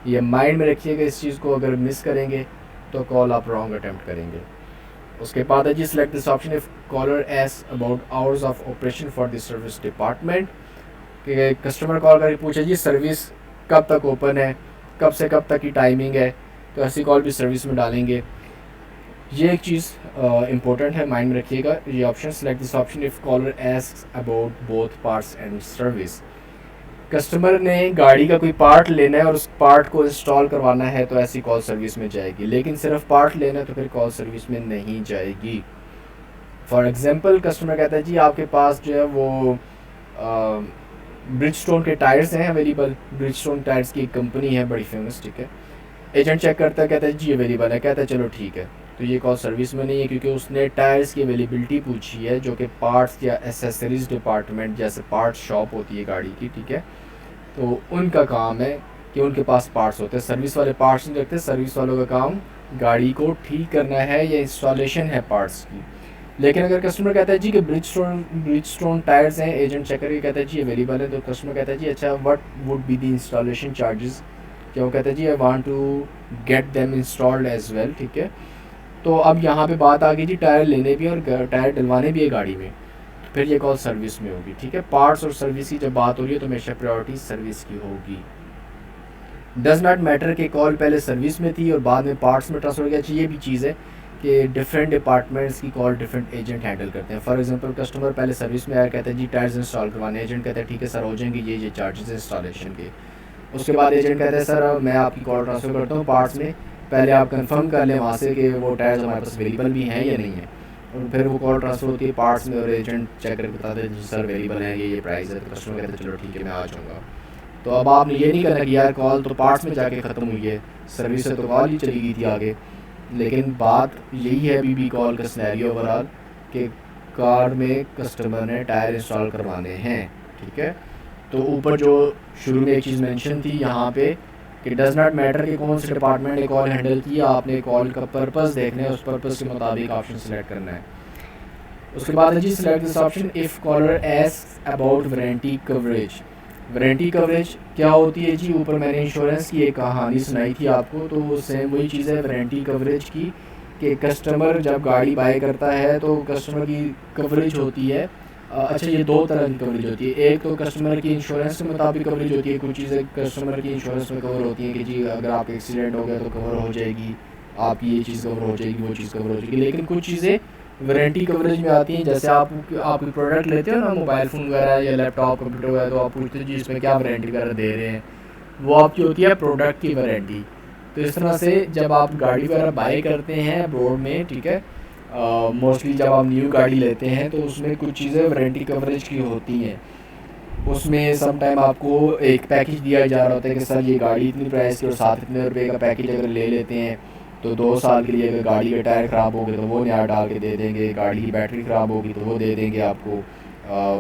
A: ये माइंड में रखिएगा इस चीज़ को। अगर मिस करेंगे तो कॉल आप रॉन्ग अटैम्प्ट करेंगे। उसके बाद है जी select this option if caller ask about hours of operation for this service department. कि कस्टमर कॉल करके पूछे जी सर्विस कब तक ओपन है, कब से कब तक की टाइमिंग है, तो ऐसी कॉल भी सर्विस में डालेंगे। ये एक चीज़ इंपॉर्टेंट है, माइंड में रखिएगा। ये option select this option if caller asks about both parts and service. Customer ने गाड़ी का कोई पार्ट लेना है और उस पार्ट को इंस्टॉल करवाना है तो ऐसी कॉल सर्विस में जाएगी, लेकिन सिर्फ पार्ट लेना है तो फिर कॉल सर्विस में नहीं जाएगी। फॉर एग्जांपल कस्टमर कहता है जी आपके पास जो है वो ब्रिजस्टोन के टायर्स हैं अवेलेबल। ब्रिजस्टोन टायर्स की एक कंपनी है बड़ी फेमस, ठीक है। एजेंट चेक करता है, कहता है जी अवेलेबल है, कहता है चलो ठीक है। तो ये कॉल सर्विस में नहीं है क्योंकि उसने टायर्स की अवेलेबिलिटी पूछी है, जो कि पार्ट्स या एसेसरीज डिपार्टमेंट जैसे पार्ट्स शॉप होती है गाड़ी की, ठीक है। तो उनका काम है कि उनके पास पार्ट्स होते हैं। सर्विस वाले पार्ट्स नहीं रखते, सर्विस वालों का काम गाड़ी को ठीक करना है या इंस्टॉलेशन है पार्ट्स की। लेकिन अगर कस्टमर कहता है जी कि ब्रिजस्टोन टायर्स हैं, एजेंट चेक करके कहता है जी अवेलेबल है, तो कस्टमर कहता है जी अच्छा what would be the installation charges. क्या वो कहता है जी I want to get them installed as well, ठीक है। तो अब यहाँ पे बात आ गई जी टायर लेने भी और टायर डलवाने भी है गाड़ी में, तो फिर ये कॉल सर्विस में होगी, ठीक है। पार्ट्स और सर्विस की जब बात हो रही है तो हमेशा प्रायोरिटी सर्विस की होगी। डज नॉट मैटर कि कॉल पहले सर्विस में थी और बाद में पार्ट्स में ट्रांसफर हो गया। ये भी चीज़ है कि डिफरेंट डिपार्टमेंट्स की कॉल डिफरेंट एजेंट हैंडल करते हैं। फॉर एग्जांपल कस्टमर पहले सर्विस में आया, कहते हैं जी टायर्स इंस्टॉल करवाने, एजेंट कहता है ठीक है सर हो जाएंगे ये चार्जेस इंस्टॉलेशन के। उसके बाद एजेंट कहता है सर मैं आपकी कॉल ट्रांसफ़र करता हूँ पार्ट्स में, पहले आप कंफर्म कर लें वहाँ से कि वो टायर्स हमारे पास अवेलेबल भी हैं या नहीं है। और फिर वो कॉल ट्रांसफ़र होती है पार्ट्स में और एजेंट चेक करके बताते हैं जी सर अवेलेबल है, ये प्राइस है। तो कस्टमर कहते हैं चलो ठीक है मैं आ जाऊँगा। तो अब आपने ये नहीं करना कि यार कॉल तो पार्ट्स में जाके ख़त्म हुई है, सर्विस से तो कॉल ही चली गई थी आगे। लेकिन बात यही है अभी भी कॉल का सिनेरियो ओवरऑल कि कार में कस्टमर ने टायर इंस्टॉल करवाने हैं, ठीक है। तो ऊपर जो शुरू में एक चीज़ मेंशन थी यहाँ पे कि डज़ नॉट मैटर कि कौन से डिपार्टमेंट ने कॉल हैंडल किया, आपने कॉल का पर्पस देखना है, उस पर्पस के मुताबिक ऑप्शन सेलेक्ट करना है। उसके बाद है जी select this option if caller asks about warranty coverage. Warranty coverage क्या होती है जी? ऊपर मैंने इंश्योरेंस की एक कहानी सुनाई थी आपको, तो सेम वही चीज़ है वारंटी कवरेज की कि कस्टमर जब गाड़ी बाय करता है तो कस्टमर की कवरेज होती है। अच्छा ये दो तरह की कवरेज होती है। एक तो कस्टमर की इंश्योरेंस के मुताबिक कवरेज होती है, कुछ चीज़ें कस्टमर की इंश्योरेंस में कवर होती हैं कि जी अगर आपका एक्सीडेंट हो गया तो कवर हो जाएगी, आपकी ये चीज़ कवर हो जाएगी, वो चीज़ कवर हो जाएगी। लेकिन कुछ चीज़ें वारंटी कवरेज में आती हैं, जैसे आप कोई प्रोडक्ट लेते हो ना, मोबाइल फ़ोन वगैरह या लैपटॉप कंप्यूटर वगैरह, तो आप पूछते हो जी इसमें क्या वारंटी वगैरह दे रहे हैं, वो आपकी होती है प्रोडक्ट की वारंटी। तो इस तरह से जब आप गाड़ी वगैरह बाई करते हैं अब्रॉड में, ठीक है, मोस्टली जब आप न्यू गाड़ी लेते हैं तो उसमें कुछ चीज़ें वारंटी कवरेज की होती हैं। उसमें सम टाइम आपको एक पैकेज दिया जा रहा होता है कि सर ये गाड़ी इतनी प्राइस की और साथ इतने रुपए का पैकेज अगर ले लेते हैं तो 2 साल के लिए अगर गाड़ी के टायर ख़राब हो गए तो वो नया डाल के दे देंगे, गाड़ी की बैटरी ख़राब होगी तो वो दे देंगे आपको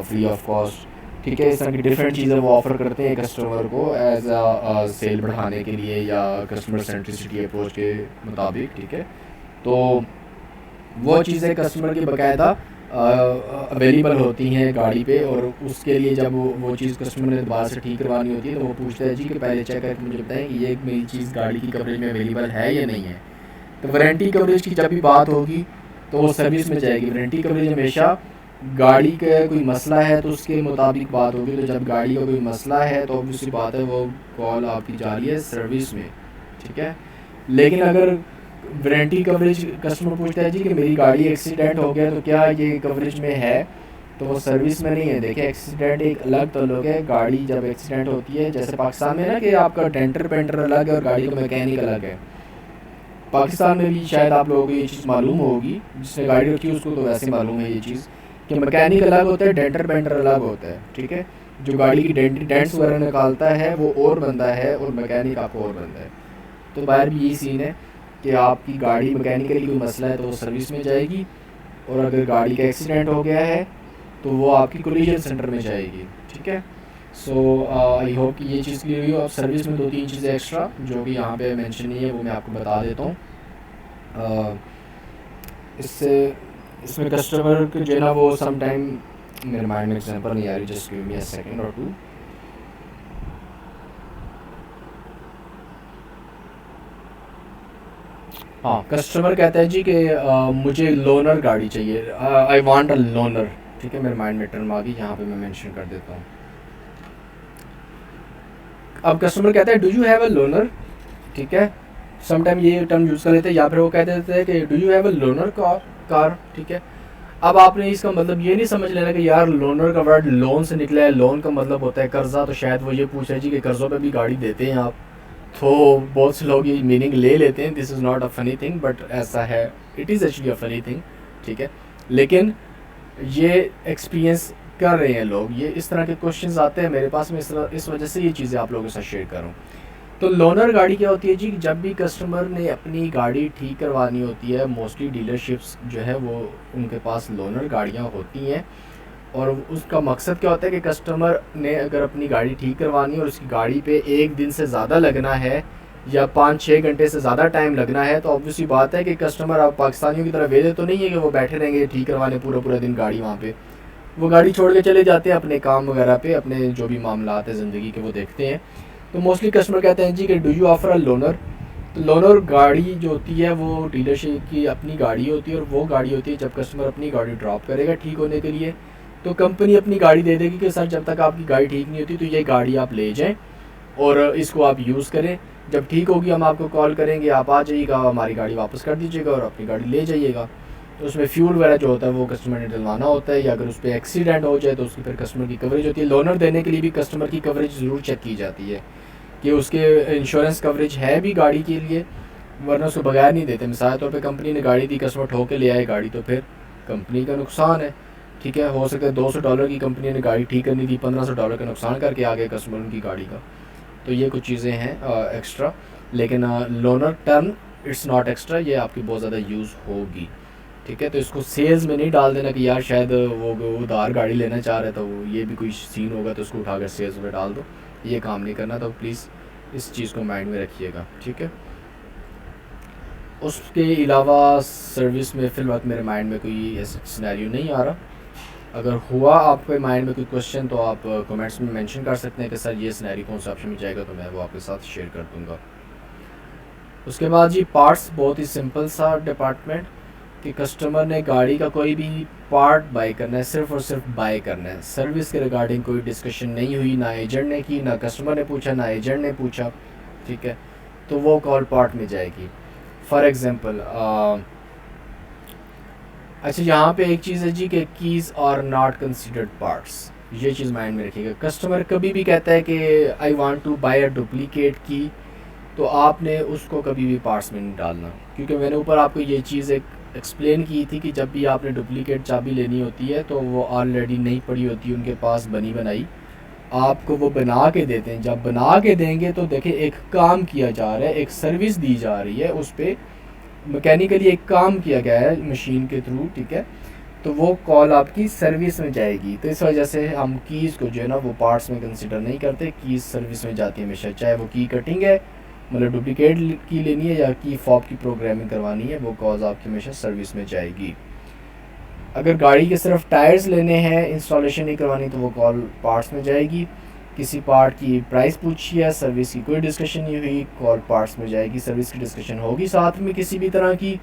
A: फ्री ऑफ कॉस्ट, ठीक है। इस तरह की डिफरेंट चीज़ें वो ऑफ़र करते हैं कस्टमर को एज आ सेल बढ़ाने के लिए या कस्टमर सेंट्रिसिटी अप्रोच के मुताबिक, ठीक है। तो वो चीज़ें कस्टमर की बाकायदा अवेलेबल होती हैं गाड़ी पे, और उसके लिए जब वो चीज़ कस्टमर ने दोबारा से ठीक करवानी होती है तो वो पूछता है जी कि पहले चेक करके मुझे बताएं कि ये मेरी चीज़ गाड़ी की कवरेज में अवेलेबल है या नहीं है। तो वारंटी कवरेज की जब भी बात होगी तो वो सर्विस में जाएगी। वारंटी कवरेज हमेशा गाड़ी का कोई मसला है तो उसके मुताबिक बात होगी। तो जब गाड़ी का कोई मसला है तो ऑब्वियसली बात है वो कॉल आपकी जा रही है सर्विस में, ठीक है। लेकिन अगर वारंटी कवरेज कस्टमर पूछता है जी कि मेरी गाड़ी एक्सीडेंट हो गया तो क्या ये कवरेज में है, तो वो सर्विस में नहीं है। देखिए एक्सीडेंट एक अलग तल्लुक है, गाड़ी जब एक्सीडेंट होती है जैसे पाकिस्तान में ना कि आपका डेंटर पेंटर अलग है और गाड़ी का मैकेनिक अलग है, पाकिस्तान में भी शायद आप लोगों को ये चीज़ मालूम होगी, जिसने गाड़ी रखी है उसको तो वैसे मालूम है ये चीज़ कि मैकेनिक अलग होता है, डेंटर पेंटर अलग होता है, ठीक है। जो गाड़ी की डेंट्स वगैरह निकालता है वो और बंदा है और मैकेनिक आपको और बंदा है। तो बाहर भी यही सीन है कि आपकी गाड़ी मैकेनिकली कोई मसला है तो वो सर्विस में जाएगी, और अगर गाड़ी का एक्सीडेंट हो गया है तो वो आपकी कोलिजन सेंटर में जाएगी, ठीक है। सो आई होप कि ये चीज़ क्लियर हुई। और सर्विस में 2-3 चीज़ें एक्स्ट्रा जो कि यहाँ पे मेंशन नहीं है वो मैं आपको बता देता हूँ। इससे इसमें कस्टमर को जो है ना वो सम टाइम, मेरे माइंड में एग्जांपल नहीं आ रही, just give me a second और टू। हाँ, कस्टमर कहता है जी कि मुझे लोनर गाड़ी चाहिए, आई वांट अ लोनर, ठीक है। मेरे माइंड में टर्म आ गई, यहाँ पे मैं मेंशन कर देता हूँ। अब कस्टमर कहता है do you have a loaner, ठीक है। समटाइम ये टर्म यूज़ कर लेते हैं, या फिर वो कह देते हैं कि do you have a loaner car, ठीक है। अब आपने इसका मतलब ये नहीं समझ लेना कि यार लोनर का वर्ड लोन से निकला है, लोन का मतलब होता है कर्जा, तो शायद वो ये पूछ रहे जी कि कर्ज़ों पे भी गाड़ी देते हैं आप, तो बहुत से लोग ये मीनिंग ले लेते हैं। This is not a funny thing, but ऐसा है, it is actually a funny thing, ठीक है। लेकिन ये एक्सपीरियंस कर रहे हैं लोग, ये इस तरह के क्वेश्चंस आते हैं मेरे पास में, इस वजह से ये चीज़ें आप लोगों के साथ शेयर कर रहा हूँ। तो लोनर गाड़ी क्या होती है जी, जब भी कस्टमर ने अपनी गाड़ी ठीक करवानी होती है, मोस्टली डीलरशिप्स जो है वो उनके पास लोनर गाड़ियाँ होती हैं, और उसका मकसद क्या होता है कि कस्टमर ने अगर अपनी गाड़ी ठीक करवानी है और उसकी गाड़ी पे 1 दिन से ज़्यादा लगना है या 5-6 घंटे से ज़्यादा टाइम लगना है, तो ऑब्वियसली बात है कि कस्टमर आप पाकिस्तानियों की तरह वेले तो नहीं है कि वो बैठे रहेंगे ठीक करवाने पूरा दिन गाड़ी वहाँ पे, वो गाड़ी छोड़ के चले जाते हैं अपने काम वगैरह पे, अपने जो भी मामला है ज़िंदगी के वो देखते हैं। तो मोस्टली कस्टमर कहते हैं जी कि do you offer a loaner. तो लोनर गाड़ी जो होती है वो डीलरशिप की अपनी गाड़ी होती है, और वो गाड़ी होती है जब कस्टमर अपनी गाड़ी ड्रॉप करेगा ठीक होने के लिए, तो कंपनी अपनी गाड़ी दे देगी कि सर जब तक आपकी गाड़ी ठीक नहीं होती तो ये गाड़ी आप ले जाएं और इसको आप यूज़ करें, जब ठीक होगी हम आपको कॉल करेंगे, आप आ जाइएगा, हमारी गाड़ी वापस कर दीजिएगा और अपनी गाड़ी ले जाइएगा। तो उसमें फ्यूल वगैरह जो होता है वो कस्टमर ने डलवाना होता है, या अगर उस पर एक्सीडेंट हो जाए तो उसकी फिर कस्टमर की कवरेज होती है। लोनर देने के लिए भी कस्टमर की कवरेज ज़रूर चेक की जाती है कि उसके इंश्योरेंस कवरेज है भी गाड़ी के लिए, वरना उसको बगैर नहीं देते। मिसाल तौर पे कंपनी ने गाड़ी दी, कस्टमर ठोक के ले आए गाड़ी, तो फिर कंपनी का नुकसान है, ठीक है। हो सकता है $200 की कंपनी ने गाड़ी ठीक करनी थी, $1500 का नुकसान करके आ गए कस्टमर उनकी गाड़ी का। तो ये कुछ चीज़ें हैं एक्स्ट्रा, लेकिन loaner term it's not extra, ये आपकी बहुत ज़्यादा यूज़ होगी, ठीक है। तो इसको सेल्स में नहीं डाल देना कि यार शायद वो उधार गाड़ी लेना चाह रहे, तो ये भी कोई सीन होगा तो उसको उठाकर सेल्स में डाल दो, ये काम नहीं करना। तो प्लीज़ इस चीज़ को माइंड में रखिएगा, ठीक है। उसके अलावा सर्विस में फ़िलहाल मेरे माइंड में कोई ऐसा सिनेरियो नहीं आ रहा। अगर हुआ आपके माइंड में कोई क्वेश्चन तो आप कमेंट्स में मेंशन कर सकते हैं कि सर ये सिनेरियो कौन सा ऑप्शन में जाएगा, तो मैं वो आपके साथ शेयर कर दूँगा। उसके बाद जी पार्ट्स, बहुत ही सिंपल सा डिपार्टमेंट कि कस्टमर ने गाड़ी का कोई भी पार्ट बाय करना है, सिर्फ़ और सिर्फ बाय करना है। सर्विस के रिगार्डिंग कोई डिस्कशन नहीं हुई, ना एजेंट ने की, ना कस्टमर ने पूछा, ना एजेंट ने पूछा, ठीक है। तो वो कॉल पार्ट में जाएगी। फॉर एग्ज़ाम्पल अच्छा यहाँ पे एक चीज़ है जी कि keys are not considered parts, ये चीज़ माइंड में रखिएगा। कस्टमर कभी भी कहता है कि I want to buy a duplicate key, तो आपने उसको कभी भी पार्ट्स में नहीं डालना, क्योंकि मैंने ऊपर आपको ये चीज़ एक एक्सप्लेन की थी कि जब भी आपने डुप्लीकेट चाबी लेनी होती है तो वो ऑलरेडी नहीं पड़ी होती उनके पास बनी बनाई, आपको वो बना के देते हैं। जब बना के देंगे तो देखिए एक काम किया जा रहा है, एक सर्विस दी जा रही है, उस पर मैकेनिकली एक काम किया गया है मशीन के थ्रू, ठीक है। तो वो कॉल आपकी सर्विस में जाएगी। तो इस वजह से हम कीज़ को जो है ना वो पार्ट्स में कंसिडर नहीं करते, कीज़ सर्विस में जाती है हमेशा, चाहे वो की कटिंग है, मतलब डुप्लीकेट की लेनी है, या की फॉब की प्रोग्रामिंग करवानी है, वो कॉल आपकी हमेशा सर्विस में जाएगी। अगर गाड़ी के सिर्फ टायर्स लेने हैं, इंस्टॉलेशन नहीं करवानी, तो वो कॉल पार्ट्स में जाएगी। किसी पार्ट की प्राइस पूछी है, सर्विस की कोई डिस्कशन नहीं हुई, कॉल पार्ट्स में जाएगी। सर्विस की डिस्कशन होगी साथ में किसी भी तरह की,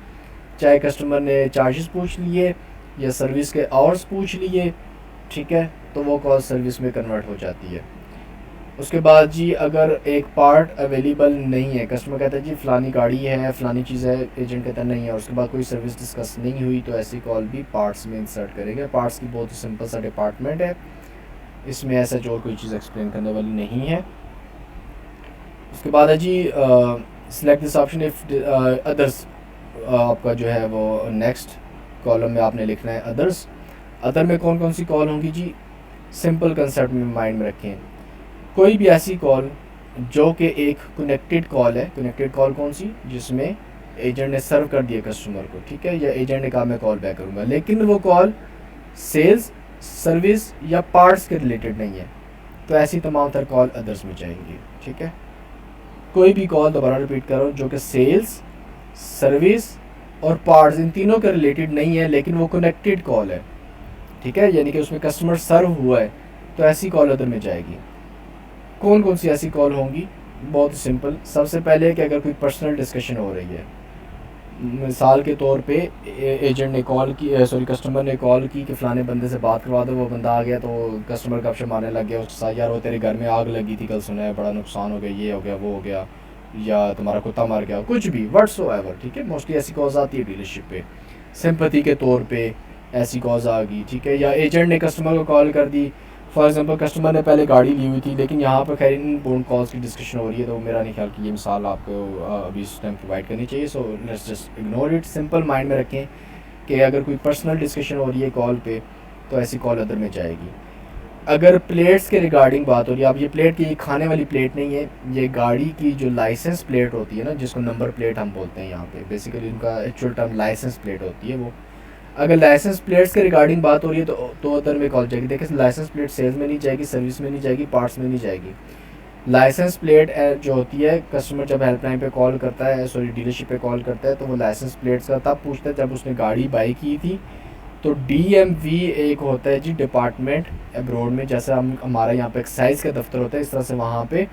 A: चाहे कस्टमर ने चार्जेस पूछ लिए या सर्विस के आवर्स पूछ लिए, ठीक है, तो वो कॉल सर्विस में कन्वर्ट हो जाती है। उसके बाद जी अगर एक पार्ट अवेलेबल नहीं है, कस्टमर कहता है जी फ़लानी गाड़ी है, फ़लानी चीज़ है, एजेंट कहता नहीं है, उसके बाद कोई सर्विस डिस्कस नहीं हुई, तो ऐसी कॉल भी पार्ट्स में इंसर्ट करेंगे। पार्ट्स की बहुत ही सिंपल सा डिपार्टमेंट है, इसमें ऐसा जो कोई चीज़ एक्सप्लेन करने वाली नहीं है। उसके बाद है जी select this option if others, आपका जो है वो नेक्स्ट कॉलम में आपने लिखना है अदर्स। अदर में कौन कौन सी कॉल होंगी जी, सिंपल कंसेप्ट में माइंड में रखें, कोई भी ऐसी कॉल जो कि एक कनेक्टेड कॉल है। कनेक्टेड कॉल कौन सी, जिसमें एजेंट ने सर्व कर दिया कस्टमर को, ठीक है, या एजेंट ने कहा मैं कॉल बैक करूँगा, लेकिन वो कॉल सेल्स, सर्विस या पार्ट्स के रिलेटेड नहीं है, तो ऐसी तमाम तर कॉल अदर्स में जाएंगी। ठीक है, कोई भी कॉल, दोबारा रिपीट करो, जो कि सेल्स, सर्विस और पार्ट्स इन तीनों के रिलेटेड नहीं है, लेकिन वो कनेक्टेड कॉल है, ठीक है, यानी कि उसमें कस्टमर सर्व हुआ है, तो ऐसी कॉल अदर में जाएगी। कौन कौन सी ऐसी कॉल होंगी, बहुत सिंपल। सबसे पहले कि अगर कोई पर्सनल डिस्कशन हो रही है, मिसाल के तौर पे एजेंट ने कॉल की, कस्टमर ने कॉल की कि फ़लाने बंदे से बात करवा दो, वो बंदा आ गया तो कस्टमर गपशप मारने लग गया उसके साथ, यार वो तेरे घर में आग लगी थी कल, सुना है बड़ा नुकसान हो गया, ये हो गया, वो हो गया, या तुम्हारा कुत्ता मर गया, कुछ भी व्हाट्सोएवर। ठीक है, मोस्टली ऐसी कॉल्स आती है डीलरशिप पे, सिंपैथी के तौर पे ऐसी कॉल्स आ गई। ठीक है, या एजेंट ने कस्टमर को कॉल कर दी, फॉर एग्जांपल कस्टमर ने पहले गाड़ी ली हुई थी, लेकिन यहाँ पर खैर इन बोन कॉल्स की डिस्कशन हो रही है, तो मेरा नहीं ख्याल कि ये मिसाल आपको अभी इस टाइम प्रोवाइड करनी चाहिए, so let's just ignore it. Simple mind में रखें कि अगर कोई पर्सनल डिस्कशन हो रही है कॉल पे, तो ऐसी कॉल अदर में जाएगी। अगर प्लेट्स के रिगार्डिंग बात हो रही है, अब ये प्लेट की खाने वाली प्लेट नहीं है, ये गाड़ी की जो लाइसेंस प्लेट होती है ना, जिसको नंबर प्लेट हम बोलते हैं यहाँ पे, बेसिकली उनका एक्चुअल टर्म लाइसेंस प्लेट होती है वो। अगर लाइसेंस प्लेट्स के रिगार्डिंग बात हो रही है तो अदर में कॉल जाएगी। देखिए, लाइसेंस प्लेट सेल्स में नहीं जाएगी, सर्विस में नहीं जाएगी, पार्ट्स में नहीं जाएगी। लाइसेंस प्लेट जो होती है, कस्टमर जब हेल्पलाइन पे कॉल करता है, डीलरशिप पे कॉल करता है, तो वो लाइसेंस प्लेट्स का तब पूछता है जब उसने गाड़ी बाई की थी। तो DMV एक होता है जी डिपार्टमेंट अब्रॉड में, जैसे हमारे यहाँ पे एक्साइज का दफ्तर होता है, इस तरह से वहाँ पे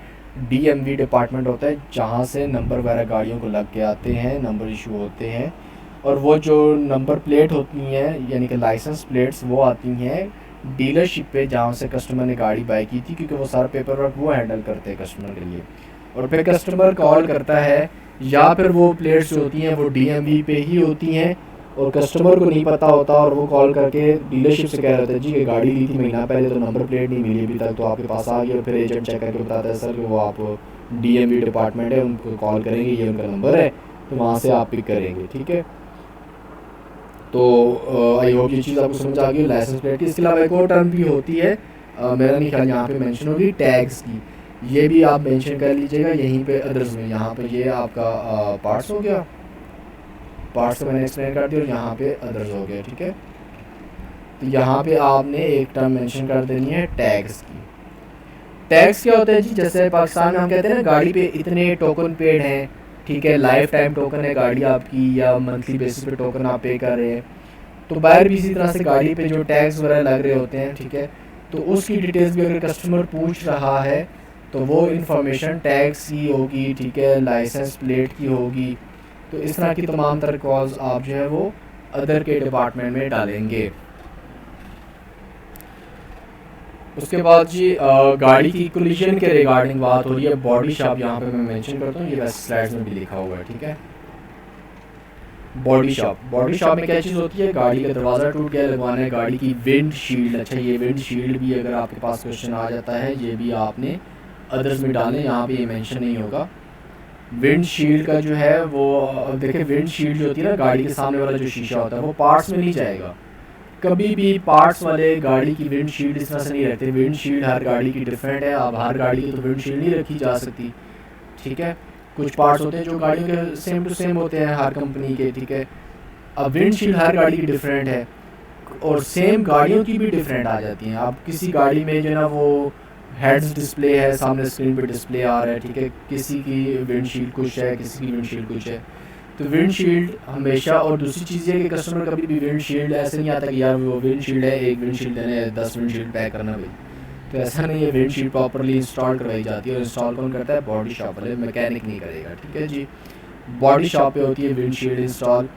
A: DMV डिपार्टमेंट होता है, जहाँ से नंबर वगैरह गाड़ियों को लग के आते हैं, नंबर इशू होते हैं। और वो जो नंबर प्लेट होती हैं, यानी कि लाइसेंस प्लेट्स, वो आती हैं डीलरशिप पे, जहाँ से कस्टमर ने गाड़ी बाई की थी, क्योंकि वो सारा पेपर वर्क वो हैंडल करते हैं कस्टमर के लिए। और फिर कस्टमर कॉल करता है, या फिर वो प्लेट्स जो होती हैं वो DMV पे ही होती हैं और कस्टमर को नहीं पता होता, और वो कॉल करके डीलरशिप से कह रहे थे जी कि गाड़ी ली थी महीना पहले, तो नंबर प्लेट नहीं मिली अभी तक, तो आपके पास आ गई। और फिर एजेंट चेक करके बताता है सर कि वो आप DMV डिपार्टमेंट है, उनको कॉल करेंगे, ये उनका नंबर है, तो वहाँ से आप पिक करेंगे। ठीक है, तो आई होप ये चीज़ आपको समझ आ गई लाइसेंस प्लेट की। इसके अलावा एक और टर्म भी होती है, मेरा नहीं ख्याल यहाँ पे मेंशन होगी, टैग्स की, ये भी आप मेंशन कर लीजिएगा यहीं पे अदर्स में। यहाँ पे ये आपका पार्ट्स हो गया, पार्ट्स मैंने एक्सप्लेन कर दिया, और यहाँ पे अदर्स हो गया। ठीक है, तो यहाँ पे आपने एक टर्म मेंशन कर देनी है टैग्स की। टैक्स क्या होता है जी, जैसे पाकिस्तान में हम कहते हैं ना, गाड़ी पे इतने टोकन पेड हैं, ठीक है, लाइफ टाइम टोकन है गाड़ी आपकी, या मंथली बेसिस पे टोकन आप पे कर रहे हैं, तो बाहर भी इसी तरह से गाड़ी पे जो टैक्स वगैरह लग रहे होते हैं, ठीक है, तो उसकी डिटेल्स भी अगर कस्टमर पूछ रहा है तो वो इन्फॉर्मेशन टैक्स की होगी, ठीक है, लाइसेंस प्लेट की होगी। तो इस तरह की तमाम तरह कॉल्स आप जो है वो अदर के डिपार्टमेंट में डालेंगे। उसके बाद जी गाड़ी की कोलिजन के रिगार्डिंग बात हो रही है, बॉडी शॉप यहाँ पे मैं मेंशन करता हूँ, ये वैसे स्लाइड्स में भी लिखा हुआ है। ठीक है, बॉडी शॉप में क्या चीज़ होती है, गाड़ी का दरवाज़ा टूट गया, लगवाना है गाड़ी की विंड शील्ड। अच्छा, ये विंड शील्ड भी अगर आपके पास क्वेश्चन आ जाता है, ये भी आपने अदर्स में डालें, यहाँ पे ये मेंशन नहीं होगा। विंड शील्ड का जो है वो देखिए, विंड शील्ड जो होती है ना, गाड़ी के सामने वाला जो शीशा होता है, वो पार्ट्स में नहीं जाएगा कभी भी। पार्ट्स वाले गाड़ी की विंड शील्ड इस तरह से नहीं रखते, विंड शील्ड हर गाड़ी की डिफरेंट है, अब हर गाड़ी की तो विंड शील्ड नहीं रखी जा सकती। ठीक है, कुछ पार्ट्स होते हैं जो गाड़ियों के सेम टू सेम होते हैं हर कंपनी के। ठीक है, अब विंड शील्ड हर गाड़ी की डिफरेंट है, और सेम गाड़ियों की भी डिफरेंट आ जाती हैं। अब किसी गाड़ी में जो है ना वो हेड्स डिस्प्ले है, सामने स्क्रीन पे डिस्प्ले आ रहा है, ठीक है, किसी की विंड शील्ड कुछ है, किसी की विंड शील्ड कुछ है। तो विंड शील्ड हमेशा, और दूसरी चीज़ है कि कस्टमर कभी भी विंड शील्ड ऐसे नहीं आता कि यार वो विंड शील्ड है, एक विंड शील्ड देने 10 विंड शील्ड पैक करना भाई, तो ऐसा नहीं है। विंड शील्ड प्रॉपरली इंस्टॉल करवाई जाती है, और इंस्टॉल कौन करता है, बॉडी शॉप वाले, मैकेनिक नहीं करेगा। ठीक है जी, बॉडी शॉप पे होती है विंड शील्ड इंस्टॉल।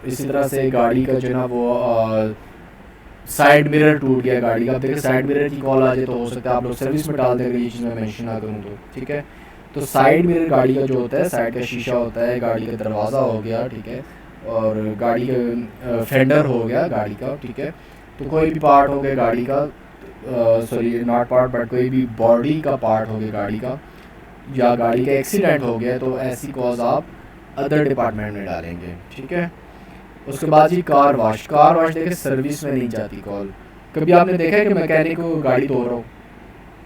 A: इसी तरह से गाड़ी का जो है ना वो साइड मिरर टूट गया गाड़ी का, आप देखिए साइड मिरर की कॉल आ जाए तो हो सकता है आप लोग सर्विस में डाल दें अगर ये चीज़ मैं मेंशन ना करूँ तो, ठीक है। तो साइड मिरर गाड़ी का जो होता है, साइड का शीशा होता है, गाड़ी का दरवाज़ा हो गया, ठीक है, और गाड़ी का फेंडर हो गया गाड़ी का, ठीक है। तो कोई भी पार्ट हो गया गाड़ी का, सॉरी नॉट पार्ट बट कोई भी बॉडी का पार्ट हो गया गाड़ी का, या गाड़ी का एक्सीडेंट हो गया, तो ऐसी कॉज आप अदर डिपार्टमेंट में डालेंगे, ठीक है। उसके बाद जी कार वाश, कार वाश देखिए सर्विस में नहीं जाती कॉल। कभी आपने देखा है कि मैकेनिक को गाड़ी धो रहा हो?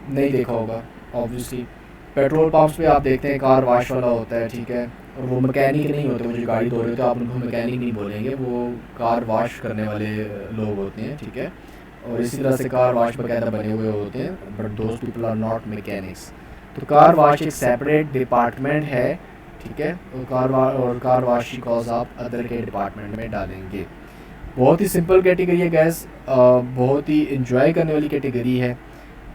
A: नहीं देखा होगा ऑब्वियसली। पेट्रोल पंप्स पे आप देखते हैं कार वाश वाला होता है, ठीक है, और वो मैकेनिक नहीं होते, मुझे गाड़ी धो रहे हो तो आप उनको मैकेनिक नहीं बोलेंगे, वो कार वाश करने वाले लोग होते हैं, ठीक है। और इसी तरह से कार वाश बाकायदा बने हुए होते हैं, but those people are not mechanics. तो कार वाश एक सेपरेट डिपार्टमेंट है, ठीक है, और कार वाश की कॉज आप अदर के डिपार्टमेंट में डालेंगे। बहुत ही सिंपल कैटेगरी है गैस, बहुत ही इंजॉय करने वाली कैटेगरी है।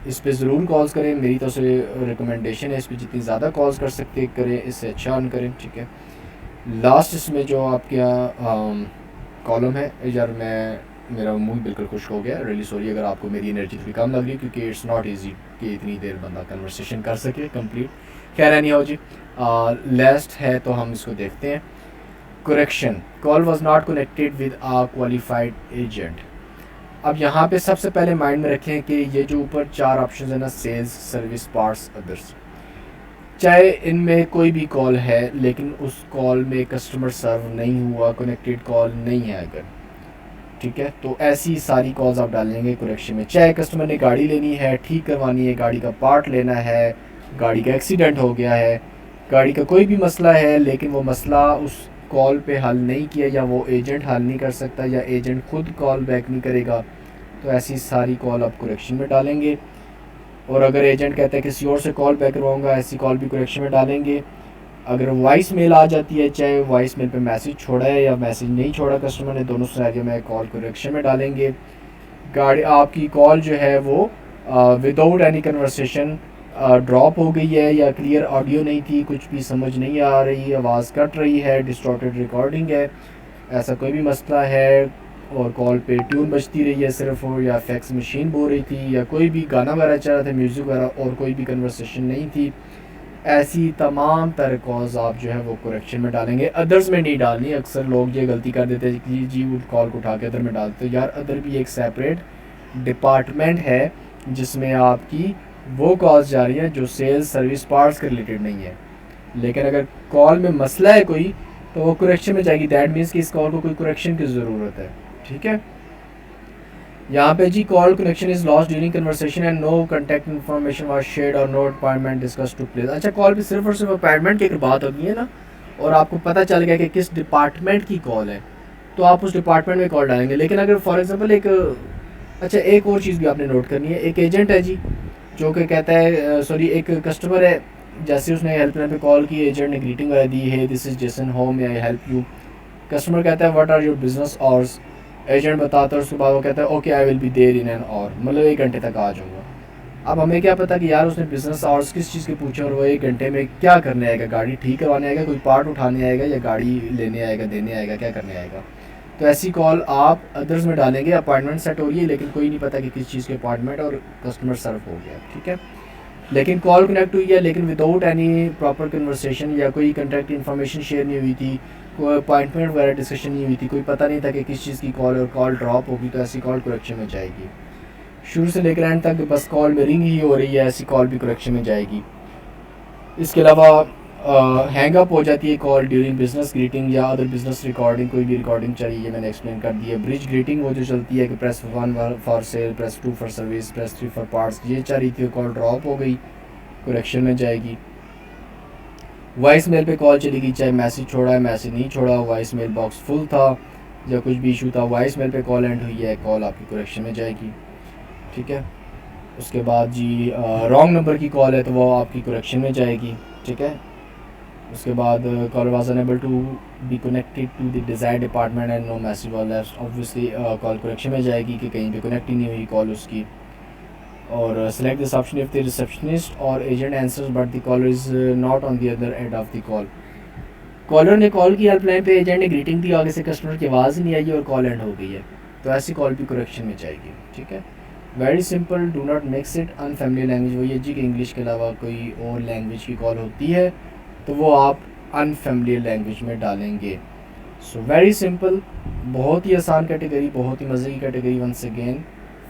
A: इस पे ज़रूर कॉल्स करें, मेरी तरफ से रिकमेंडेशन है इस पे जितनी ज़्यादा कॉल्स कर सकते करें, इससे अच्छा अर्न करें, ठीक है। लास्ट इसमें जो आपके यहाँ कॉलम है, यार मेरा मुंह बिल्कुल खुश हो गया, रियली सॉरी अगर आपको मेरी एनर्जी थोड़ी कम लग रही है, क्योंकि इट्स नॉट इजी कि इतनी देर बंदा कन्वर्सेशन कर सके कंप्लीट। खैर नहीं हो जी, लास्ट है तो हम इसको देखते हैं। Correction, call was not connected with a qualified agent. अब यहाँ पे सबसे पहले माइंड में रखें कि ये जो ऊपर 4 ऑप्शन है ना, सेल्स, सर्विस, पार्ट्स, अदर्स, चाहे इनमें कोई भी कॉल है लेकिन उस कॉल में कस्टमर सर्व नहीं हुआ, कनेक्टेड कॉल नहीं है अगर, ठीक है, तो ऐसी सारी कॉल्स आप डालेंगे करेक्शन में। चाहे कस्टमर ने गाड़ी लेनी है, ठीक करवानी है, गाड़ी का पार्ट लेना है, गाड़ी का एक्सीडेंट हो गया है, गाड़ी का कोई भी मसला है लेकिन वो मसला उस कॉल पे हल नहीं किया, या वो एजेंट हल नहीं कर सकता, या एजेंट खुद कॉल बैक नहीं करेगा, तो ऐसी सारी कॉल आप करेक्शन में डालेंगे। और अगर एजेंट कहता है किसी और से कॉल बैक करवाऊँगा, ऐसी कॉल भी करेक्शन में डालेंगे। अगर वॉइस मेल आ जाती है, चाहे वॉइस मेल पे मैसेज छोड़ा है या मैसेज नहीं छोड़ा कस्टमर ने, दोनों सिनेरियो में कॉल करेक्शन में डालेंगे। गाड़ी आपकी कॉल जो है वो विदाउट एनी कन्वर्सेशन ड्रॉप हो गई है, या क्लियर ऑडियो नहीं थी, कुछ भी समझ नहीं आ रही, आवाज़ कट रही है, डिस्टॉर्टेड रिकॉर्डिंग है, ऐसा कोई भी मसला है, और कॉल पे ट्यून बजती रही है सिर्फ, और या फैक्स मशीन बोल रही थी, या कोई भी गाना वगैरह चल रहा था, म्यूज़िक वगैरह, और कोई भी कन्वर्सेशन नहीं थी, ऐसी तमाम तरह कॉल्स आप जो है वो करेक्शन में डालेंगे। अदर्स में नहीं डालनी। अक्सर लोग ये गलती कर देते हैं कि जी वो कॉल को उठा के अदर में डालते हो, यार अदर भी एक सेपरेट डिपार्टमेंट है जिसमें आपकी वो कॉल्स जा रही हैं जो सेल्स, सर्विस, पार्ट्स के रिलेटेड नहीं है। लेकिन अगर कॉल में मसला है कोई, तो वो करेक्शन में जाएगी, दैट मीन्स कि इस कॉल को कोई करेक्शन की ज़रूरत है, ठीक है। यहाँ पे जी call connection is lost during conversation and no contact information was shared और no appointment discuss to place. अच्छा, कॉल पे सिर्फ और सिर्फ अपॉइंटमेंट की अगर बात होगी है ना, और आपको पता चल गया कि किस डिपार्टमेंट की कॉल है, तो आप उस डिपार्टमेंट में कॉल डालेंगे। लेकिन अगर फॉर एग्जांपल एक और चीज़ भी आपने नोट करनी है। एक एजेंट है जी जो कि कहता है, सॉरी एक कस्टमर है, जैसे उसने हेल्पलाइन पे कॉल की, एजेंट ने ग्रीटिंग वगैरह दी है, this is Jason home, may I help you. Customer कहता है what are your business hours, agent बताता है, उसके बाद वो कहता है okay I will be there in an hour, मतलब 1 घंटे तक आ जाऊँगा। अब हमें क्या पता कि यार उसने बिजनेस आवर्स किस चीज़ के पूछे, और वो 1 घंटे में क्या करने आएगा, गाड़ी ठीक करवाने आएगा, कोई पार्ट उठाने आएगा, या गाड़ी लेने आएगा, देने आएगा, क्या करने आएगा। तो ऐसी कॉल आप अदर्स में डालेंगे। अपॉइंटमेंट सेट हो रही है लेकिन कोई नहीं पता कि किस चीज़ के अपॉइंटमेंट, और कस्टमर सर्व हो गया, ठीक है। लेकिन कॉल कनेक्ट हुई है लेकिन विदाउट एनी प्रॉपर कन्वर्सेशन, या कोई कॉन्टैक्ट इन्फॉर्मेशन शेयर नहीं हुई थी, कोई अपॉइंटमेंट वगैरह डिस्कशन नहीं हुई थी, कोई पता नहीं था कि किस चीज़ की कॉल, और कॉल ड्रॉप होगी, तो ऐसी कॉल करेक्शन में जाएगी। शुरू से लेकर एंड तक बस कॉल में रिंग ही हो रही है, ऐसी कॉल भी करेक्शन में जाएगी। इसके अलावा हैंग अप हो जाती है कॉल ड्यूरिंग बिजनेस ग्रीटिंग या अदर बिजनेस रिकॉर्डिंग, कोई भी रिकॉर्डिंग चाहिए, मैंने एक्सप्लेन कर दी है। ब्रिज ग्रीटिंग वो जो चलती है कि press 1 for sale, press 2 for service, press 3 for parts, ये चल रही थी, कॉल ड्रॉप हो गई, करेक्शन में जाएगी। वॉइस मेल पे कॉल चली गई, चाहे मैसेज छोड़ा है, मैसेज नहीं छोड़ा, वॉइस मेल बॉक्स फुल था या कुछ भी इशू था, वॉइस मेल पे कॉल एंड हुई है, कॉल आपकी करेक्शन में जाएगी, ठीक है। उसके बाद जी रॉन्ग नंबर की कॉल है तो वो आपकी करेक्शन में जाएगी, ठीक है। उसके बाद call was unable to be connected to the desired department and no message was left, obviously call correction में जाएगी कि कहीं पे कनेक्ट ही नहीं हुई कॉल उसकी। और select this option if the receptionist और agent answers but the caller is not on the other end of the call. Caller ने कॉल की हेल्पलाइन पे, एजेंट ने ग्रीटिंग दी, आगे से कस्टमर की आवाज़ नहीं आई और कॉल एंड हो गई है, तो ऐसी कॉल भी करेक्शन में जाएगी। ठीक है, very simple, do not mix it. Unfamiliar language वही है जी कि इंग्लिश के अलावा कोई और लैंग्वेज की कॉल होती है तो वो आप अनफेमिलियर लैंग्वेज में डालेंगे। सो वेरी सिंपल, बहुत ही आसान कैटेगरी, बहुत ही मज़े की category. Once again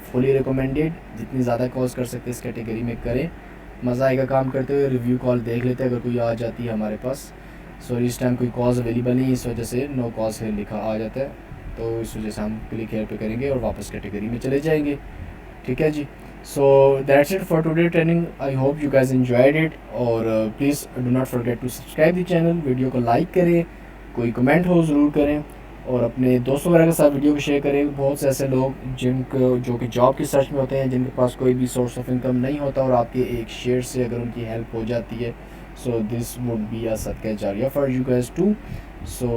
A: fully recommended, जितनी ज़्यादा कॉल्स कर सकते इस कैटेगरी में करें, मज़ा आएगा काम करते हुए। रिव्यू कॉल देख लेते हैं अगर कोई आ जाती है हमारे पास। सॉरी इस टाइम कोई कॉल्स अवेलेबल नहीं, इस वजह से नो कॉल्स है लिखा आ जाता है, तो इस वजह से हम क्लिक हेयर पे करेंगे और वापस कैटेगरी में चले जाएंगे। ठीक है जी, so that's it for today training. I hope you guys enjoyed it, और please do not forget to subscribe the channel, video को लाइक करें, कोई कमेंट हो ज़रूर करें, और अपने दोस्तों वगैरह के साथ वीडियो को शेयर करें। बहुत से ऐसे लोग जिनको जो कि जॉब की सर्च में होते हैं, जिनके पास कोई भी सोर्स ऑफ इनकम नहीं होता, और आपके एक शेयर से अगर उनकी हेल्प हो जाती है, so this would be a सदका जारिया फॉर यू गाइस टू। सो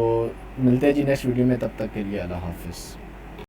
A: मिलते हैं जी नेक्स्ट वीडियो में, तब तक के लिए अल्लाह हाफिज़।